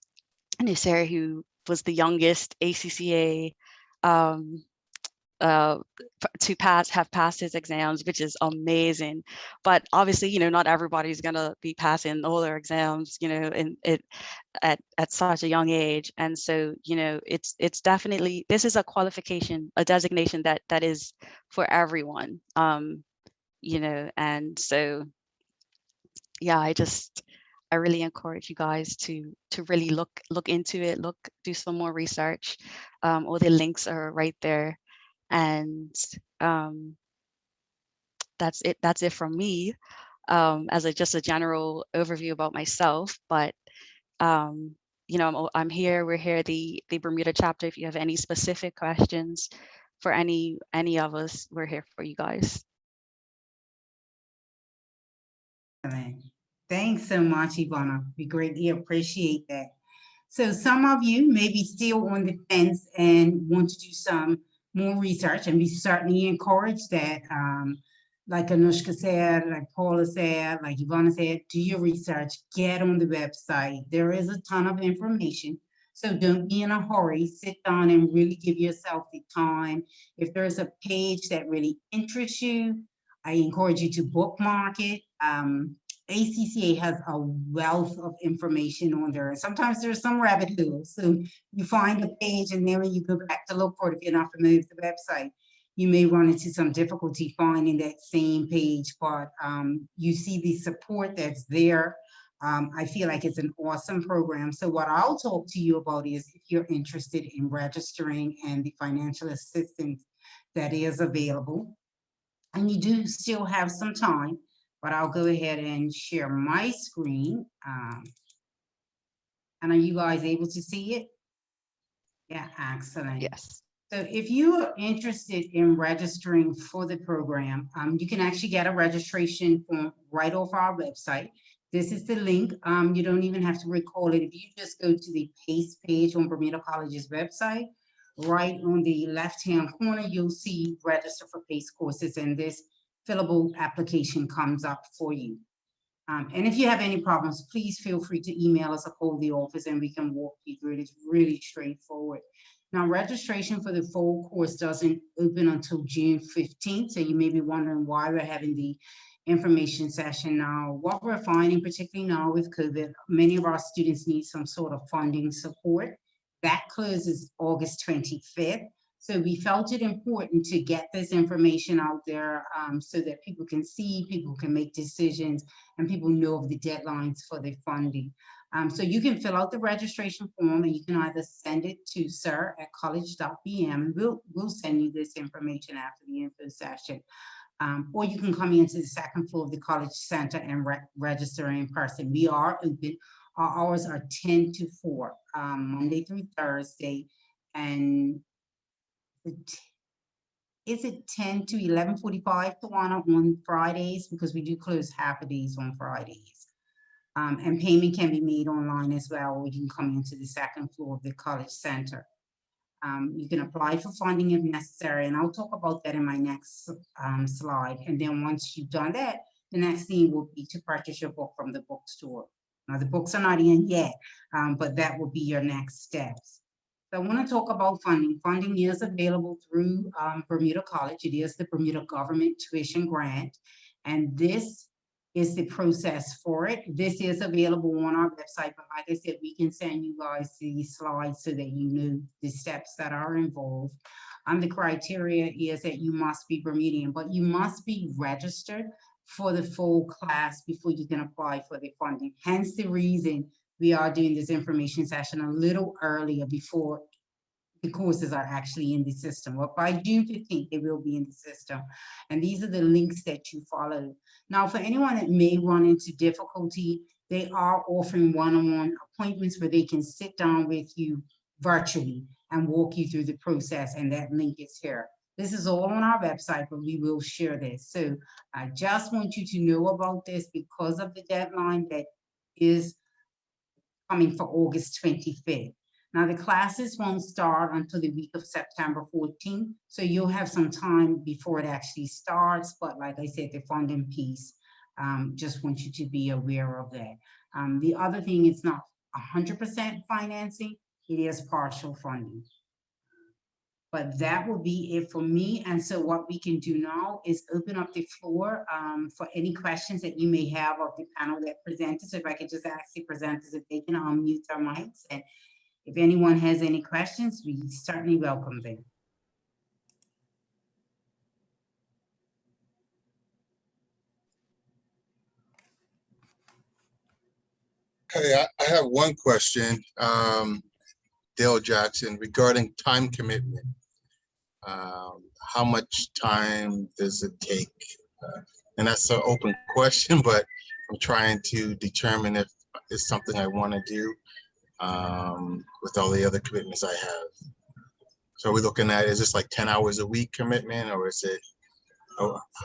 G: Sarah, who was the youngest ACCA to have passed his exams, which is amazing. But obviously, not everybody's gonna be passing all their exams, at such a young age. And so, it's definitely, this is a qualification, a designation that is for everyone. And so, yeah, I really encourage you guys to really look into it, do some more research. All the links are right there. And that's it from me, as just a general overview about myself. But I'm here, we're here, the Bermuda chapter. If you have any specific questions for any of us, we're here for you guys.
A: Thanks so much, Ivana. We greatly appreciate that. So some of you may be still on the fence and want to do some more research, and we certainly encourage that. Like Anushka said, like Paula said, like Ivana said, do your research, get on the website. There is a ton of information. So don't be in a hurry, sit down and really give yourself the time. If there's a page that really interests you, I encourage you to bookmark it. ACCA has a wealth of information on there. Sometimes there's some rabbit holes. So you find a page and then when you go back to look for it, if you're not familiar with the website, you may run into some difficulty finding that same page, but you see the support that's there. I feel like it's an awesome program. So what I'll talk to you about is if you're interested in registering and the financial assistance that is available, and you do still have some time, but I'll go ahead and share my screen. And are you guys able to see it? Yeah, excellent.
G: Yes.
A: So if you are interested in registering for the program, you can actually get a registration form right off our website. This is the link. You don't even have to recall it. If you just go to the PACE page on Bermuda College's website, right on the left-hand corner, you'll see register for PACE courses, and this fillable application comes up for you. And if you have any problems, please feel free to email us or call the office and we can walk you through it. It's really straightforward. Now, registration for the full course doesn't open until June 15th. So you may be wondering why we're having the information session now. What we're finding, particularly now with COVID, many of our students need some sort of funding support. That closes August 25th. So we felt it important to get this information out there so that people can see, people can make decisions, and people know of the deadlines for the funding. So you can fill out the registration form and you can either send it to sir@college.bm. We'll send you this information after the info session. Or you can come into the second floor of the College Center and register in person. We are open. Our hours are 10 to 4, Monday through Thursday. And is it 10 to 11:45, Tawana, on Fridays? Because we do close half of these on Fridays. And payment can be made online as well, or you can come into the second floor of the College Center. You can apply for funding if necessary, and I'll talk about that in my next slide. And then once you've done that, the next thing will be to purchase your book from the bookstore. Now, the books are not in yet, but that will be your next steps. So I want to talk about funding. Funding is available through Bermuda College. It is the Bermuda Government Tuition Grant, and this is the process for it. This is available on our website, but like I said, we can send you guys these slides so that you know the steps that are involved. The criteria is that you must be Bermudian, but you must be registered for the full class before you can apply for the funding. Hence the reason we are doing this information session a little earlier before the courses are actually in the system. Well, by June 15th, they will be in the system. And these are the links that you follow. Now, for anyone that may run into difficulty, they are offering one-on-one appointments where they can sit down with you virtually and walk you through the process. And that link is here. This is all on our website, but we will share this. So I just want you to know about this because of the deadline that is coming for August 25th. Now, the classes won't start until the week of September 14th, so you'll have some time before it actually starts. But like I said, the funding piece, just want you to be aware of that. The other thing, it's not 100% financing, it is partial funding. But that will be it for me. And so what we can do now is open up the floor for any questions that you may have of the panel that presented. So if I could just ask the presenters if they can unmute their mics. And if anyone has any questions, we certainly welcome them.
D: Hey, I have one question, Dale Jackson, regarding time commitment. How much time does it take? And that's an open question, but I'm trying to determine if it's something I want to do with all the other commitments I have. So are we looking at, is this like 10 hours a week commitment, or is it,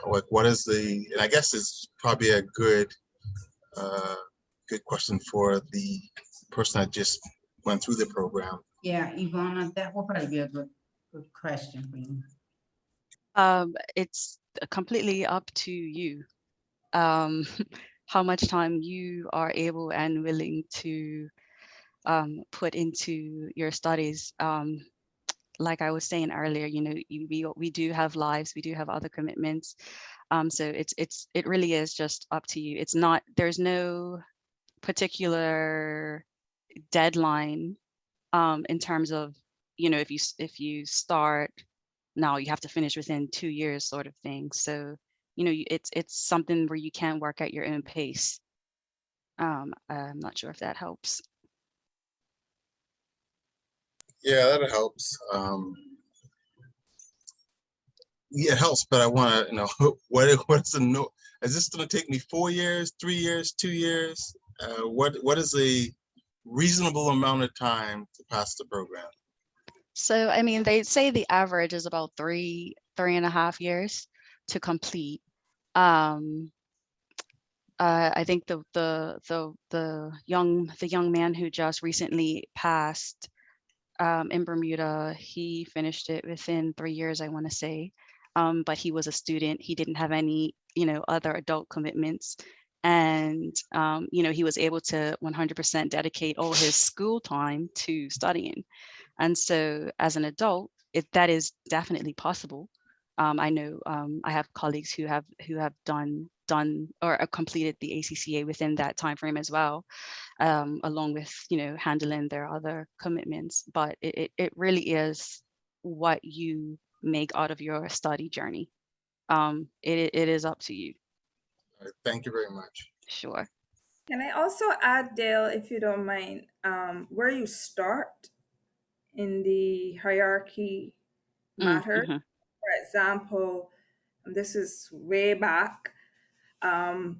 D: like, what is the, and I guess it's probably a good question for the person that just went through the program.
A: Yeah, Ivana, that will probably be a good question for you.
G: It's completely up to you. How much time you are able and willing to put into your studies. Like I was saying earlier, you know, we do have lives, we do have other commitments. So it really is just up to you. It's not, there's no particular deadline in terms of, you know, if you start now, you have to finish within 2 years sort of thing. So, you know, it's something where you can work at your own pace. I'm not sure if that helps.
D: Yeah, that helps. Yeah, it helps, but I want to know what's the no? Is this going to take me 4 years, 3 years, 2 years? What is a reasonable amount of time to pass the program?
G: So, I mean, they say the average is about 3.5 years to complete. I think the young man who just recently passed in Bermuda, he finished it within 3 years, I want to say. But he was a student. He didn't have any, you know, other adult commitments. And, you know, he was able to 100% dedicate all his school time to studying. And so as an adult, that is definitely possible. I know I have colleagues who have done or completed the ACCA within that time frame as well, along with, you know, handling their other commitments. But it really is what you make out of your study journey. It is up to you.
D: All right, thank you very much.
G: Sure.
E: Can I also add, Dale, if you don't mind, where you start in the hierarchy matter?
G: Mm-hmm.
E: For example, this is way back. I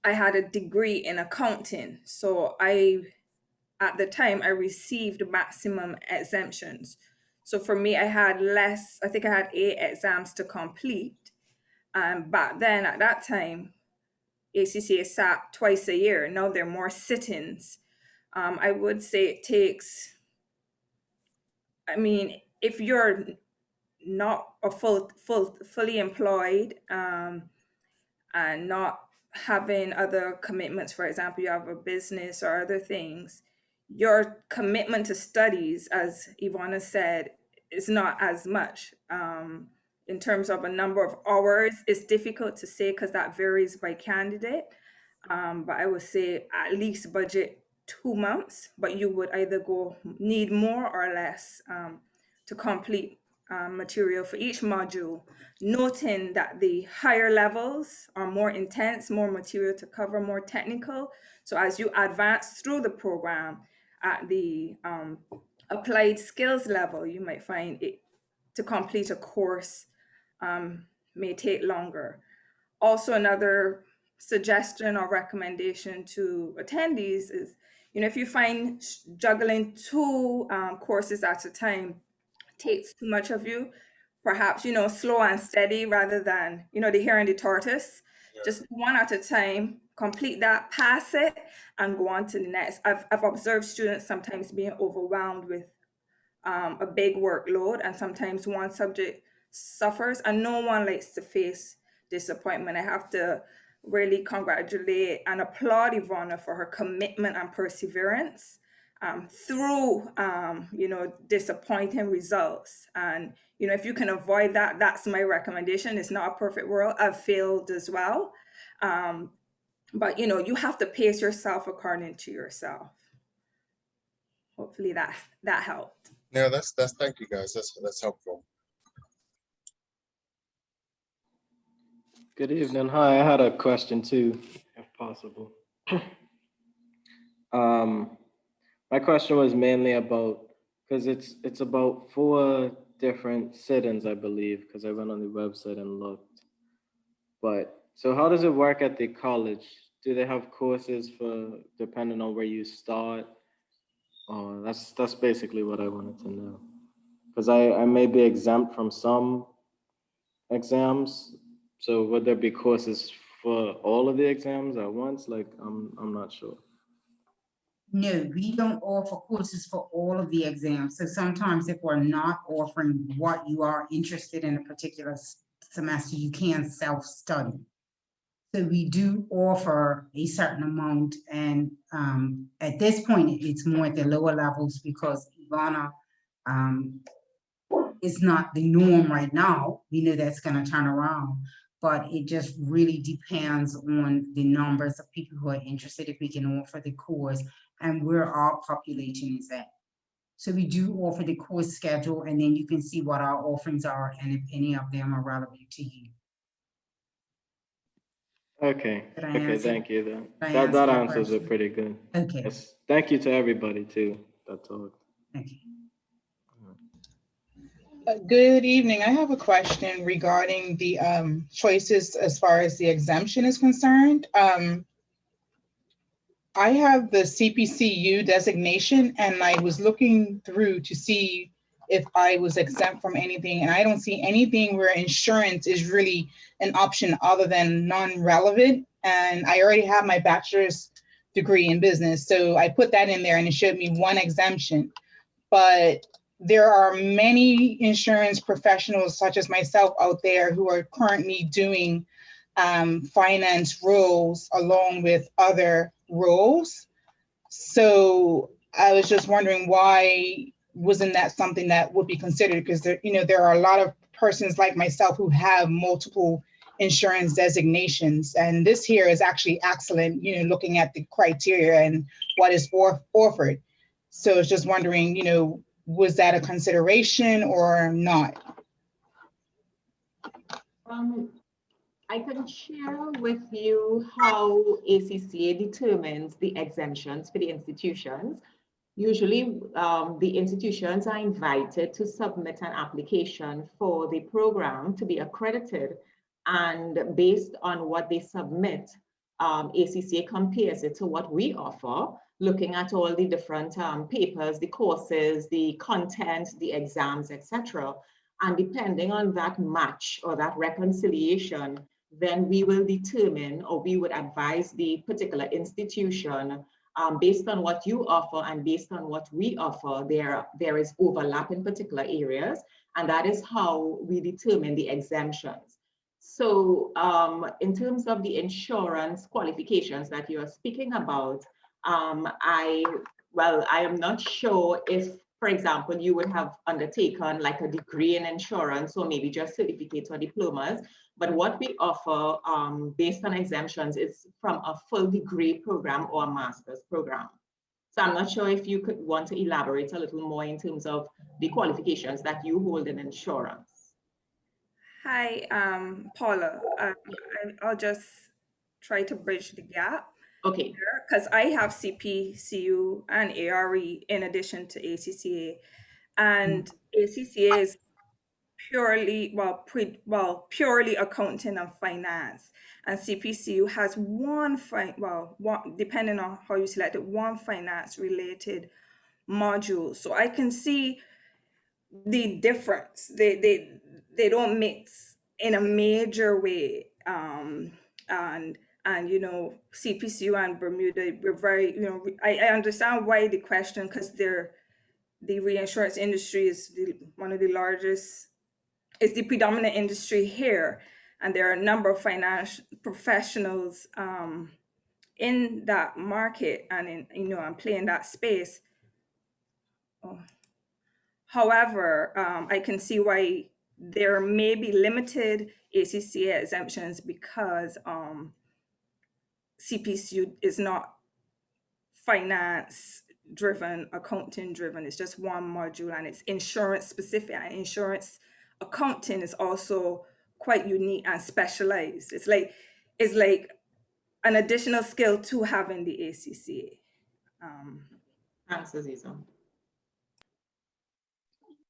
E: had a degree in accounting, so at the time I received maximum exemptions. So for me, I had less. I think I had 8 exams to complete. Back then, at that time, ACCA sat twice a year. Now there are more sit-ins. I would say it takes, I mean, if you're not a fully employed and not having other commitments, for example, you have a business or other things, your commitment to studies, as Ivana said, is not as much. In terms of a number of hours, it's difficult to say because that varies by candidate. But I would say at least budget 2 months, but you would either need more or less to complete material for each module, noting that the higher levels are more intense, more material to cover, more technical. So as you advance through the program at the applied skills level, you might find it to complete a course may take longer. Also, another suggestion or recommendation to attendees is, if you find juggling two courses at a time takes too much of you, perhaps, slow and steady rather than, the hare and the tortoise. Just one at a time, complete that, pass it, and go on to the next. I've observed students sometimes being overwhelmed with a big workload, and sometimes one subject suffers, and no one likes to face disappointment. I have to really congratulate and applaud Ivana for her commitment and perseverance through, disappointing results. And, if you can avoid that, that's my recommendation. It's not a perfect world. I've failed as well. But, you have to pace yourself according to yourself. Hopefully that helped.
D: Yeah, that's thank you guys. That's helpful.
H: Good evening. Hi, I had a question too, if possible. My question was mainly about, because it's about 4 different sit-ins, I believe, because I went on the website and looked. But so how does it work at the college? Do they have courses for depending on where you start? Oh, that's basically what I wanted to know. Because I may be exempt from some exams. So would there be courses for all of the exams at once? Like, I'm not sure.
A: No, we don't offer courses for all of the exams. So sometimes if we're not offering what you are interested in a particular semester, you can self-study. So we do offer a certain amount, and at this point, it's more at the lower levels because Ivana is not the norm right now. We know that's going to turn around, but it just really depends on the numbers of people who are interested, if we can offer the course and where our population is at. So we do offer the course schedule, and then you can see what our offerings are and if any of them are relevant to you.
H: Okay, thank you then. That answers it pretty good.
A: Okay.
H: Yes, thank you to everybody too. That's all.
A: Okay.
I: Good evening. I have a question regarding the choices as far as the exemption is concerned. I have the CPCU designation, and I was looking through to see if I was exempt from anything, and I don't see anything where insurance is really an option other than non-relevant. And I already have my bachelor's degree in business, so I put that in there and it showed me one exemption. But there are many insurance professionals such as myself out there who are currently doing finance roles along with other roles. So I was just wondering, why wasn't that something that would be considered? Because there are a lot of persons like myself who have multiple insurance designations, and this here is actually excellent, looking at the criteria and what is offered. So I was just wondering, was that a consideration or not?
B: I can share with you how ACCA determines the exemptions for the institutions. Usually, the institutions are invited to submit an application for the program to be accredited. And based on what they submit, ACCA compares it to what we offer, looking at all the different papers, the courses, the content, the exams, etc. And depending on that match or that reconciliation, then we will determine, or we would advise the particular institution based on what you offer and based on what we offer, there is overlap in particular areas, and that is how we determine the exemptions. So in terms of the insurance qualifications that you are speaking about, I am not sure if, for example, you would have undertaken like a degree in insurance or maybe just certificates or diplomas. But what we offer based on exemptions is from a full degree program or a master's program. So I'm not sure if you could want to elaborate a little more in terms of the qualifications that you hold in insurance.
E: Hi, Paula. I'll just try to bridge the gap
B: Okay.
E: because I have CPCU and ARE in addition to ACCA, and ACCA is purely purely accounting and finance, and CPCU has one depending on how you select it, one finance related module. So I can see the difference. They don't mix in a major way. And you know, CPCU and Bermuda, we're very, you know, I understand why the question, because the reinsurance industry is one of the largest, it's the predominant industry here, and there are a number of finance professionals in that market and in, you know, and play in that space. However, I can see why there may be limited ACCA exemptions because CPCU is not finance driven, accounting driven. It's just one module and it's insurance specific, and insurance accounting is also quite unique and specialized. It's like an additional skill to having the ACCA.
B: Thanks, Aziza.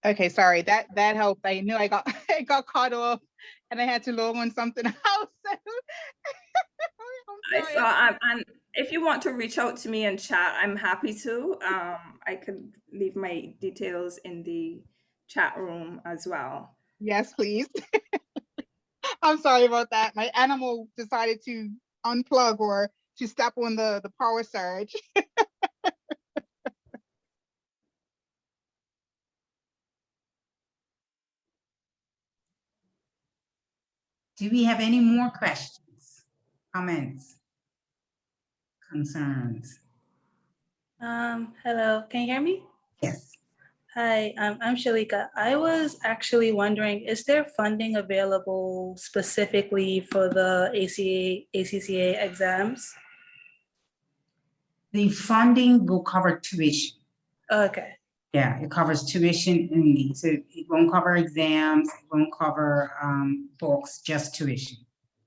I: Okay, sorry, that helped. I knew I got I got caught off and I had to log on something else. I'm sorry.
E: And if you want to reach out to me in chat, I'm happy to. I could leave my details in the chat room as well.
I: Yes, please. I'm sorry about that. My animal decided to unplug or to step on the power surge.
A: Do we have any more questions, comments, concerns?
J: Hello, can you hear me?
A: Yes.
J: Hi, I'm Shalika. I was actually wondering, is there funding available specifically for the ACCA exams?
A: The funding will cover tuition.
J: Okay,
A: Yeah, it covers tuition only. So it won't cover exams, it won't cover books, just tuition.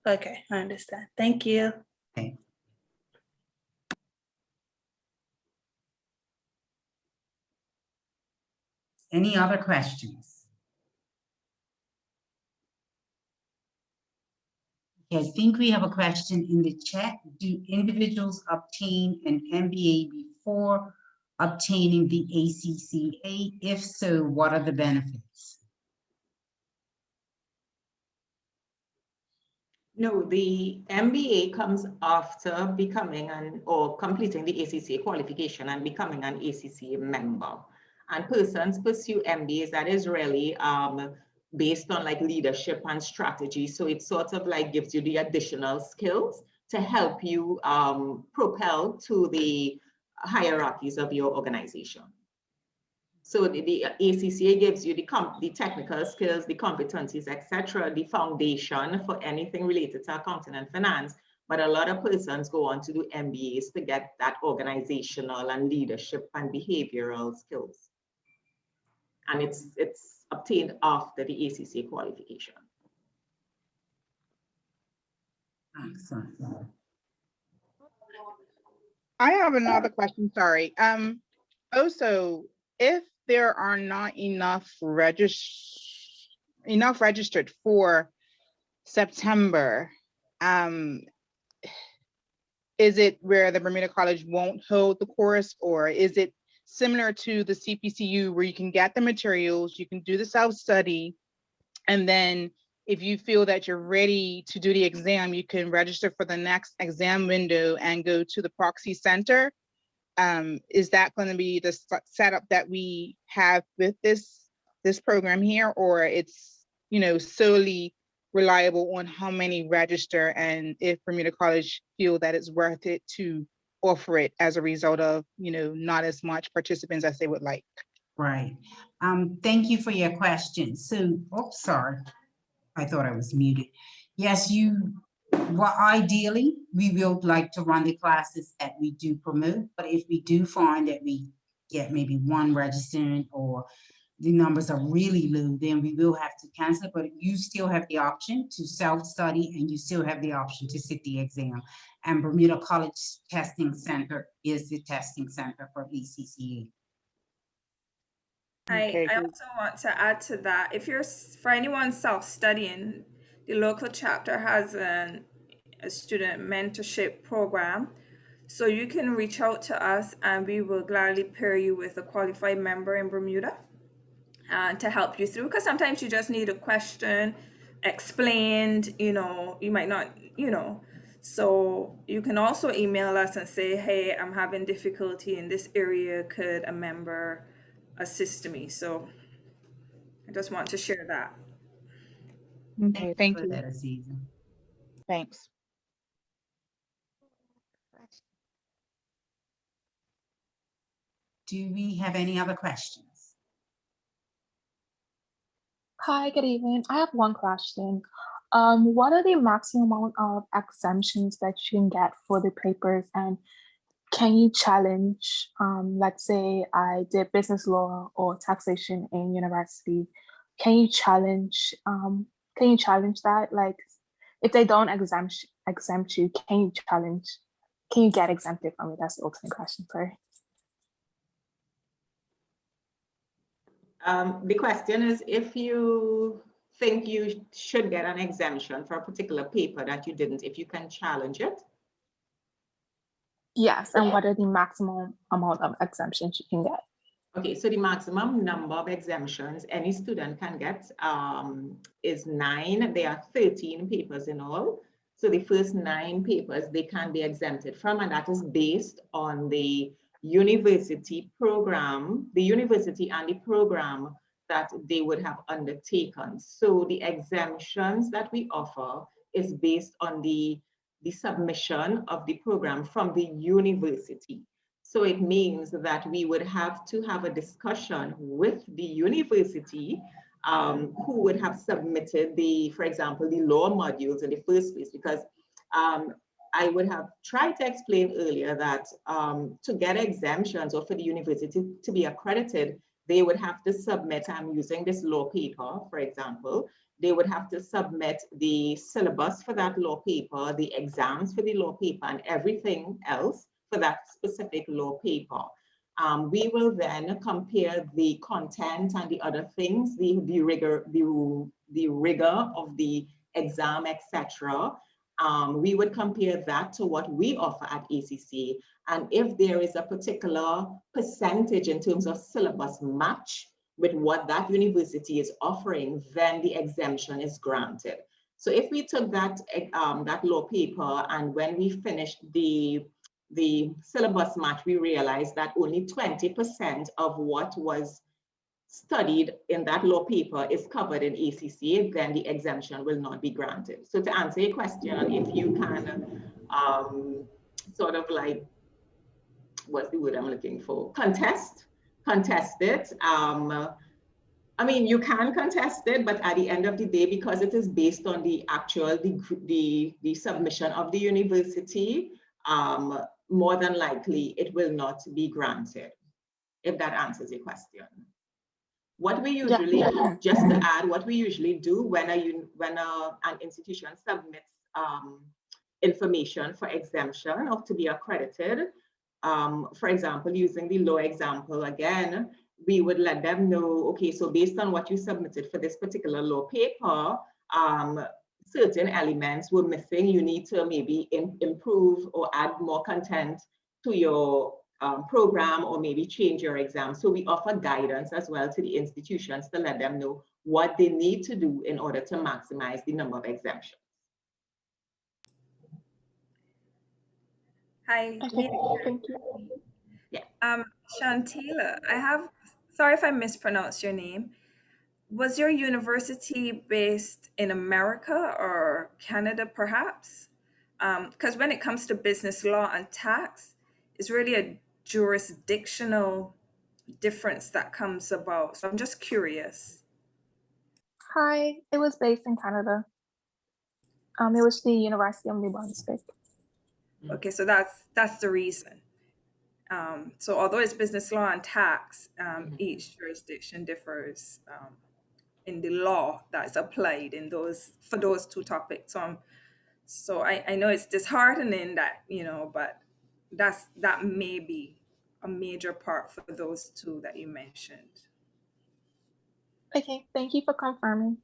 J: okay, I understand. Thank you.
A: Okay. Any other questions? Okay, I think we have a question in the chat. Do individuals obtain an MBA before obtaining the ACCA? If so, what are the benefits?
B: No, the MBA comes after becoming or completing the ACCA qualification and becoming an ACCA member. And persons pursue MBAs, that is really based on like leadership and strategy. So it sort of like gives you the additional skills to help you propel to the hierarchies of your organization. So the ACCA gives you the technical skills, the competencies, etc., the foundation for anything related to accounting and finance. But a lot of persons go on to do MBAs to get that organizational and leadership and behavioral skills. And it's obtained after the ACCA qualification.
A: Excellent.
I: I have another question, sorry. Also, if there are not enough registered for September, is it where the Bermuda College won't hold the course, or is it similar to the CPCU where you can get the materials, you can do the self-study, and then if you feel that you're ready to do the exam, you can register for the next exam window and go to the proxy center? Is that going to be the setup that we have with this program here, or it's, you know, solely reliable on how many register and if Bermuda College feel that it's worth it to offer it as a result of, you know, not as much participants as they would like?
A: Right. Thank you for your question. So, oops, sorry. I thought I was muted. Yes, you Well, ideally, we will like to run the classes that we do promote, but if we do find that we get maybe one registrant or the numbers are really low, then we will have to cancel, but you still have the option to self-study and you still have the option to sit the exam. And Bermuda College Testing Center is the testing center for ACCA.
E: I also want to add to that, if you're, for anyone self-studying, the local chapter has a student mentorship program. So you can reach out to us and we will gladly pair you with a qualified member in Bermuda to help you through, because sometimes you just need a question explained, you might not, so you can also email us and say, hey, I'm having difficulty in this area, could a member assist me? So I just want to share that.
I: Okay, thank
A: For
I: you.
A: that, Aziza.
I: Thanks.
A: Do we have any other questions?
F: Hi, good evening. I have one question. What are the maximum amount of exemptions that you can get for the papers, and can you challenge, let's say I did business law or taxation in university, can you challenge that? Like, if they don't exempt you, can you get exempted from it? That's the ultimate question, sorry.
B: The question is, if you think you should get an exemption for a particular paper that you didn't, if you can challenge it?
F: Yes, and what are the maximum amount of exemptions you can get?
B: Okay, so the maximum number of exemptions any student can get is 9. There are 13 papers in all. So the first 9 papers they can be exempted from, and that is based on the university program, the university and the program that they would have undertaken. So the exemptions that we offer is based on the submission of the program from the university. So it means that we would have to have a discussion with the university who would have submitted for example, the law modules in the first place, because I would have tried to explain earlier that to get exemptions or for the university to be accredited, they would have to submit, I'm using this law paper, for example, they would have to submit the syllabus for that law paper, the exams for the law paper, and everything else for that specific law paper. We will then compare the content and the other things, the rigor of the exam, etc. We would compare that to what we offer at ACCA. And if there is a particular percentage in terms of syllabus match with what that university is offering, then the exemption is granted. So if we took that law paper and when we finished the syllabus match, we realized that only 20% of what was studied in that law paper is covered in ACCA, then the exemption will not be granted. So to answer your question, if you can sort of like, what's the word I'm looking for? Contest it. I mean, you can contest it, but at the end of the day, because it is based on the actual, the submission of the university, more than likely it will not be granted, if that answers your question. What we usually, just to add, what we usually do when an institution submits information for exemption or to be accredited, for example, using the law example again, we would let them know, okay, so based on what you submitted for this particular law paper, certain elements were missing. You need to maybe improve or add more content to your program, or maybe change your exam. So we offer guidance as well to the institutions to let them know what they need to do in order to maximize the number of exemptions.
E: Hi.
F: Okay, thank you.
E: Yeah. Shantila, sorry if I mispronounced your name. Was your university based in America or Canada, perhaps? Because when it comes to business law and tax, it's really a jurisdictional difference that comes about. So I'm just curious.
F: Hi, it was based in Canada. It was the University of New Brunswick.
E: Okay, so that's the reason. So although it's business law and tax, each jurisdiction differs in the law that's applied in for those two topics. So I know it's disheartening that, but that may be a major part for those two that you mentioned.
F: Okay, thank you for confirming.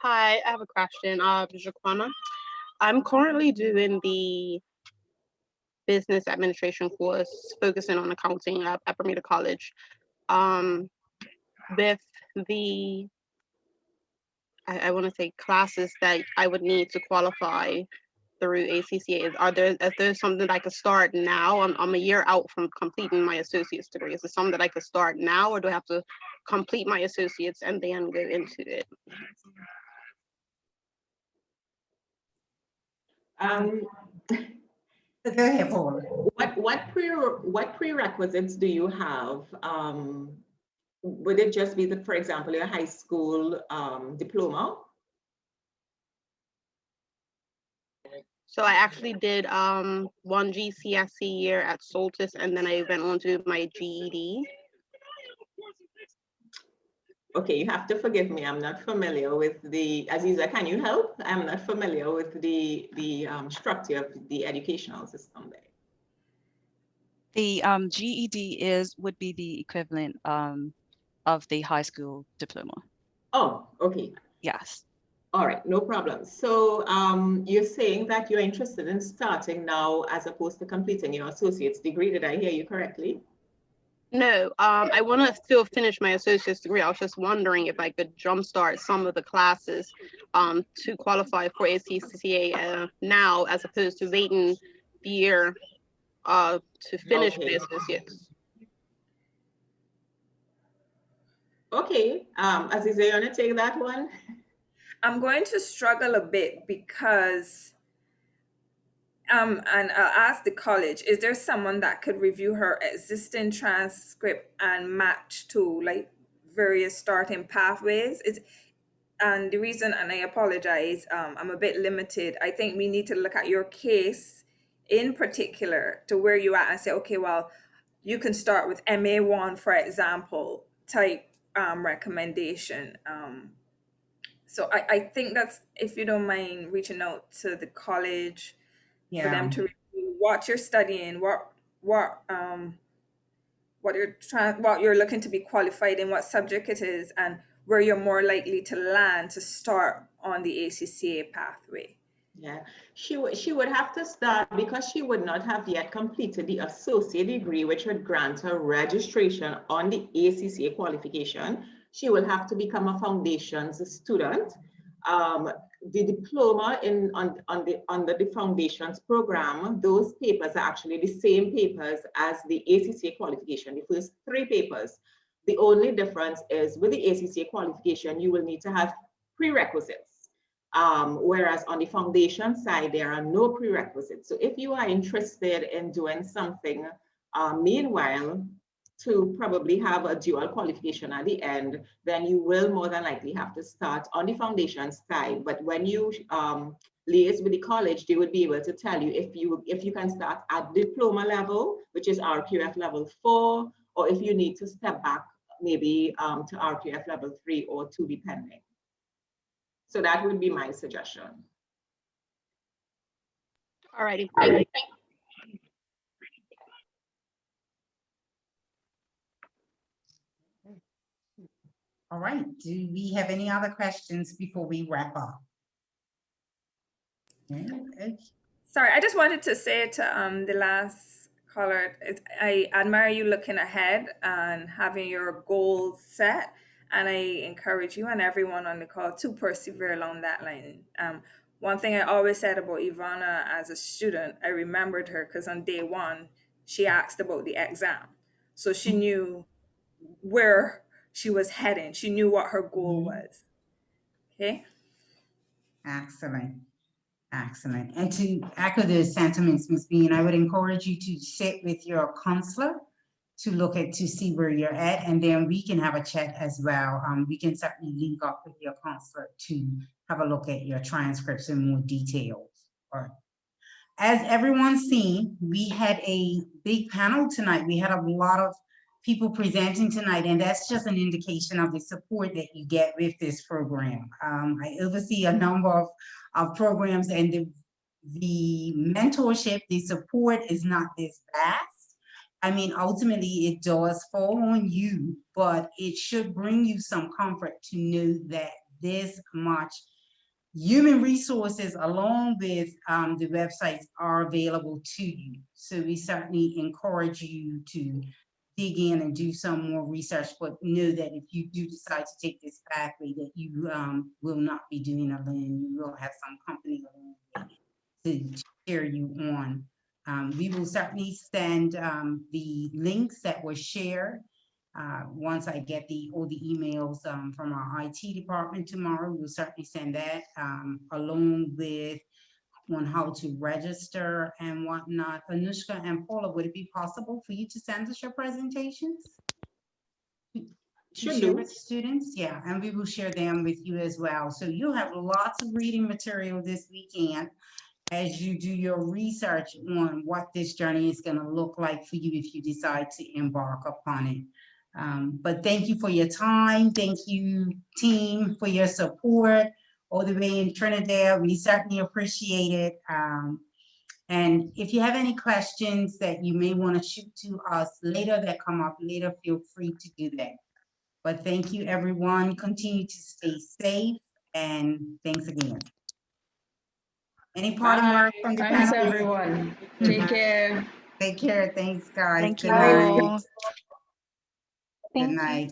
K: Hi, I have a question. Jaquana. I'm currently doing the business administration course focusing on accounting at Bermuda College. With the, I want to say classes that I would need to qualify through ACCA, is there something that I could start now? I'm a year out from completing my associate's degree. Is there something that I could start now, or do I have to complete my associates and then go into it?
A: So go ahead, Paula.
B: What prerequisites do you have? Would it just be that, for example, your high school diploma?
K: So I actually did one GCSE year at Soltis, and then I went on to do my GED.
B: Okay, you have to forgive me. I'm not familiar with the, Aziza, can you help? I'm not familiar with the structure of the educational system there.
G: The GED would be the equivalent of the high school diploma.
B: Oh, okay.
G: Yes.
B: All right, no problem. So you're saying that you're interested in starting now as opposed to completing your associate's degree. Did I hear you correctly?
K: No, I want to still finish my associate's degree. I was just wondering if I could jumpstart some of the classes to qualify for ACCA now, as opposed to waiting the year to finish my associates.
B: Okay, Aziza, you want to take that one?
E: I'm going to struggle a bit because, and I'll ask the college, is there someone that could review her existing transcript and match to like various starting pathways? And the reason, and I apologize, I'm a bit limited. I think we need to look at your case in particular to where you are and say, okay, well, you can start with MA1, for example, type recommendation. So I think that's, if you don't mind reaching out to the college for them to review what you're studying, what you're looking to be qualified in, what subject it is, and where you're more likely to land to start on the ACCA pathway.
B: Yeah, she would have to start, because she would not have yet completed the associate degree, which would grant her registration on the ACCA qualification. She will have to become a foundations student. The diploma under the foundations program, those papers are actually the same papers as the ACCA qualification, the first 3 papers. The only difference is with the ACCA qualification, you will need to have prerequisites. Whereas on the foundation side, there are no prerequisites. So if you are interested in doing something, meanwhile, to probably have a dual qualification at the end, then you will more than likely have to start on the foundation side. But when you liaise with the college, they would be able to tell you if you can start at diploma level, which is RQF level 4, or if you need to step back maybe to RQF level 3 or 2, depending. So that would be my suggestion.
K: All righty. Thank you.
A: All right, do we have any other questions before we wrap up? Okay.
E: Sorry, I just wanted to say to the last caller, I admire you looking ahead and having your goals set, and I encourage you and everyone on the call to persevere along that line. One thing I always said about Ivana as a student, I remembered her because on day 1, she asked about the exam. So she knew where she was heading. She knew what her goal was. Okay.
A: Excellent. Excellent. And to echo those sentiments, Ms. Bean, I would encourage you to sit with your counselor to look at to see where you're at, and then we can have a chat as well. We can certainly link up with your counselor to have a look at your transcripts in more details. Or as everyone's seen, we had a big panel tonight. We had a lot of people presenting tonight, and that's just an indication of the support that you get with this program. I oversee a number of programs, and the mentorship, the support is not this vast. I mean, ultimately it does fall on you, but it should bring you some comfort to know that this much human resources along with the websites are available to you. So we certainly encourage you to dig in and do some more research, but know that if you do decide to take this pathway, that you will not be doing it alone. You will have some company along the way to cheer you on. We will certainly send the links that were shared. Once I get all the emails from our IT department tomorrow, we'll certainly send that along with on how to register and whatnot. Anushka and Paula, would it be possible for you to send us your presentations? To share with students? Yeah, and we will share them with you as well. So you'll have lots of reading material this weekend as you do your research on what this journey is going to look like for you if you decide to embark upon it. But thank you for your time. Thank you, team, for your support all the way in Trinidad. We certainly appreciate it. And if you have any questions that you may want to shoot to us later that come up later, feel free to do that. But thank you, everyone. Continue to stay safe, and thanks again. Any parting words from the
C: Thanks,
A: panel?
C: everyone. Take care.
A: Take care. Thanks, guys.
G: Thank
A: Good
G: you.
A: night.
F: Thank
A: Good night.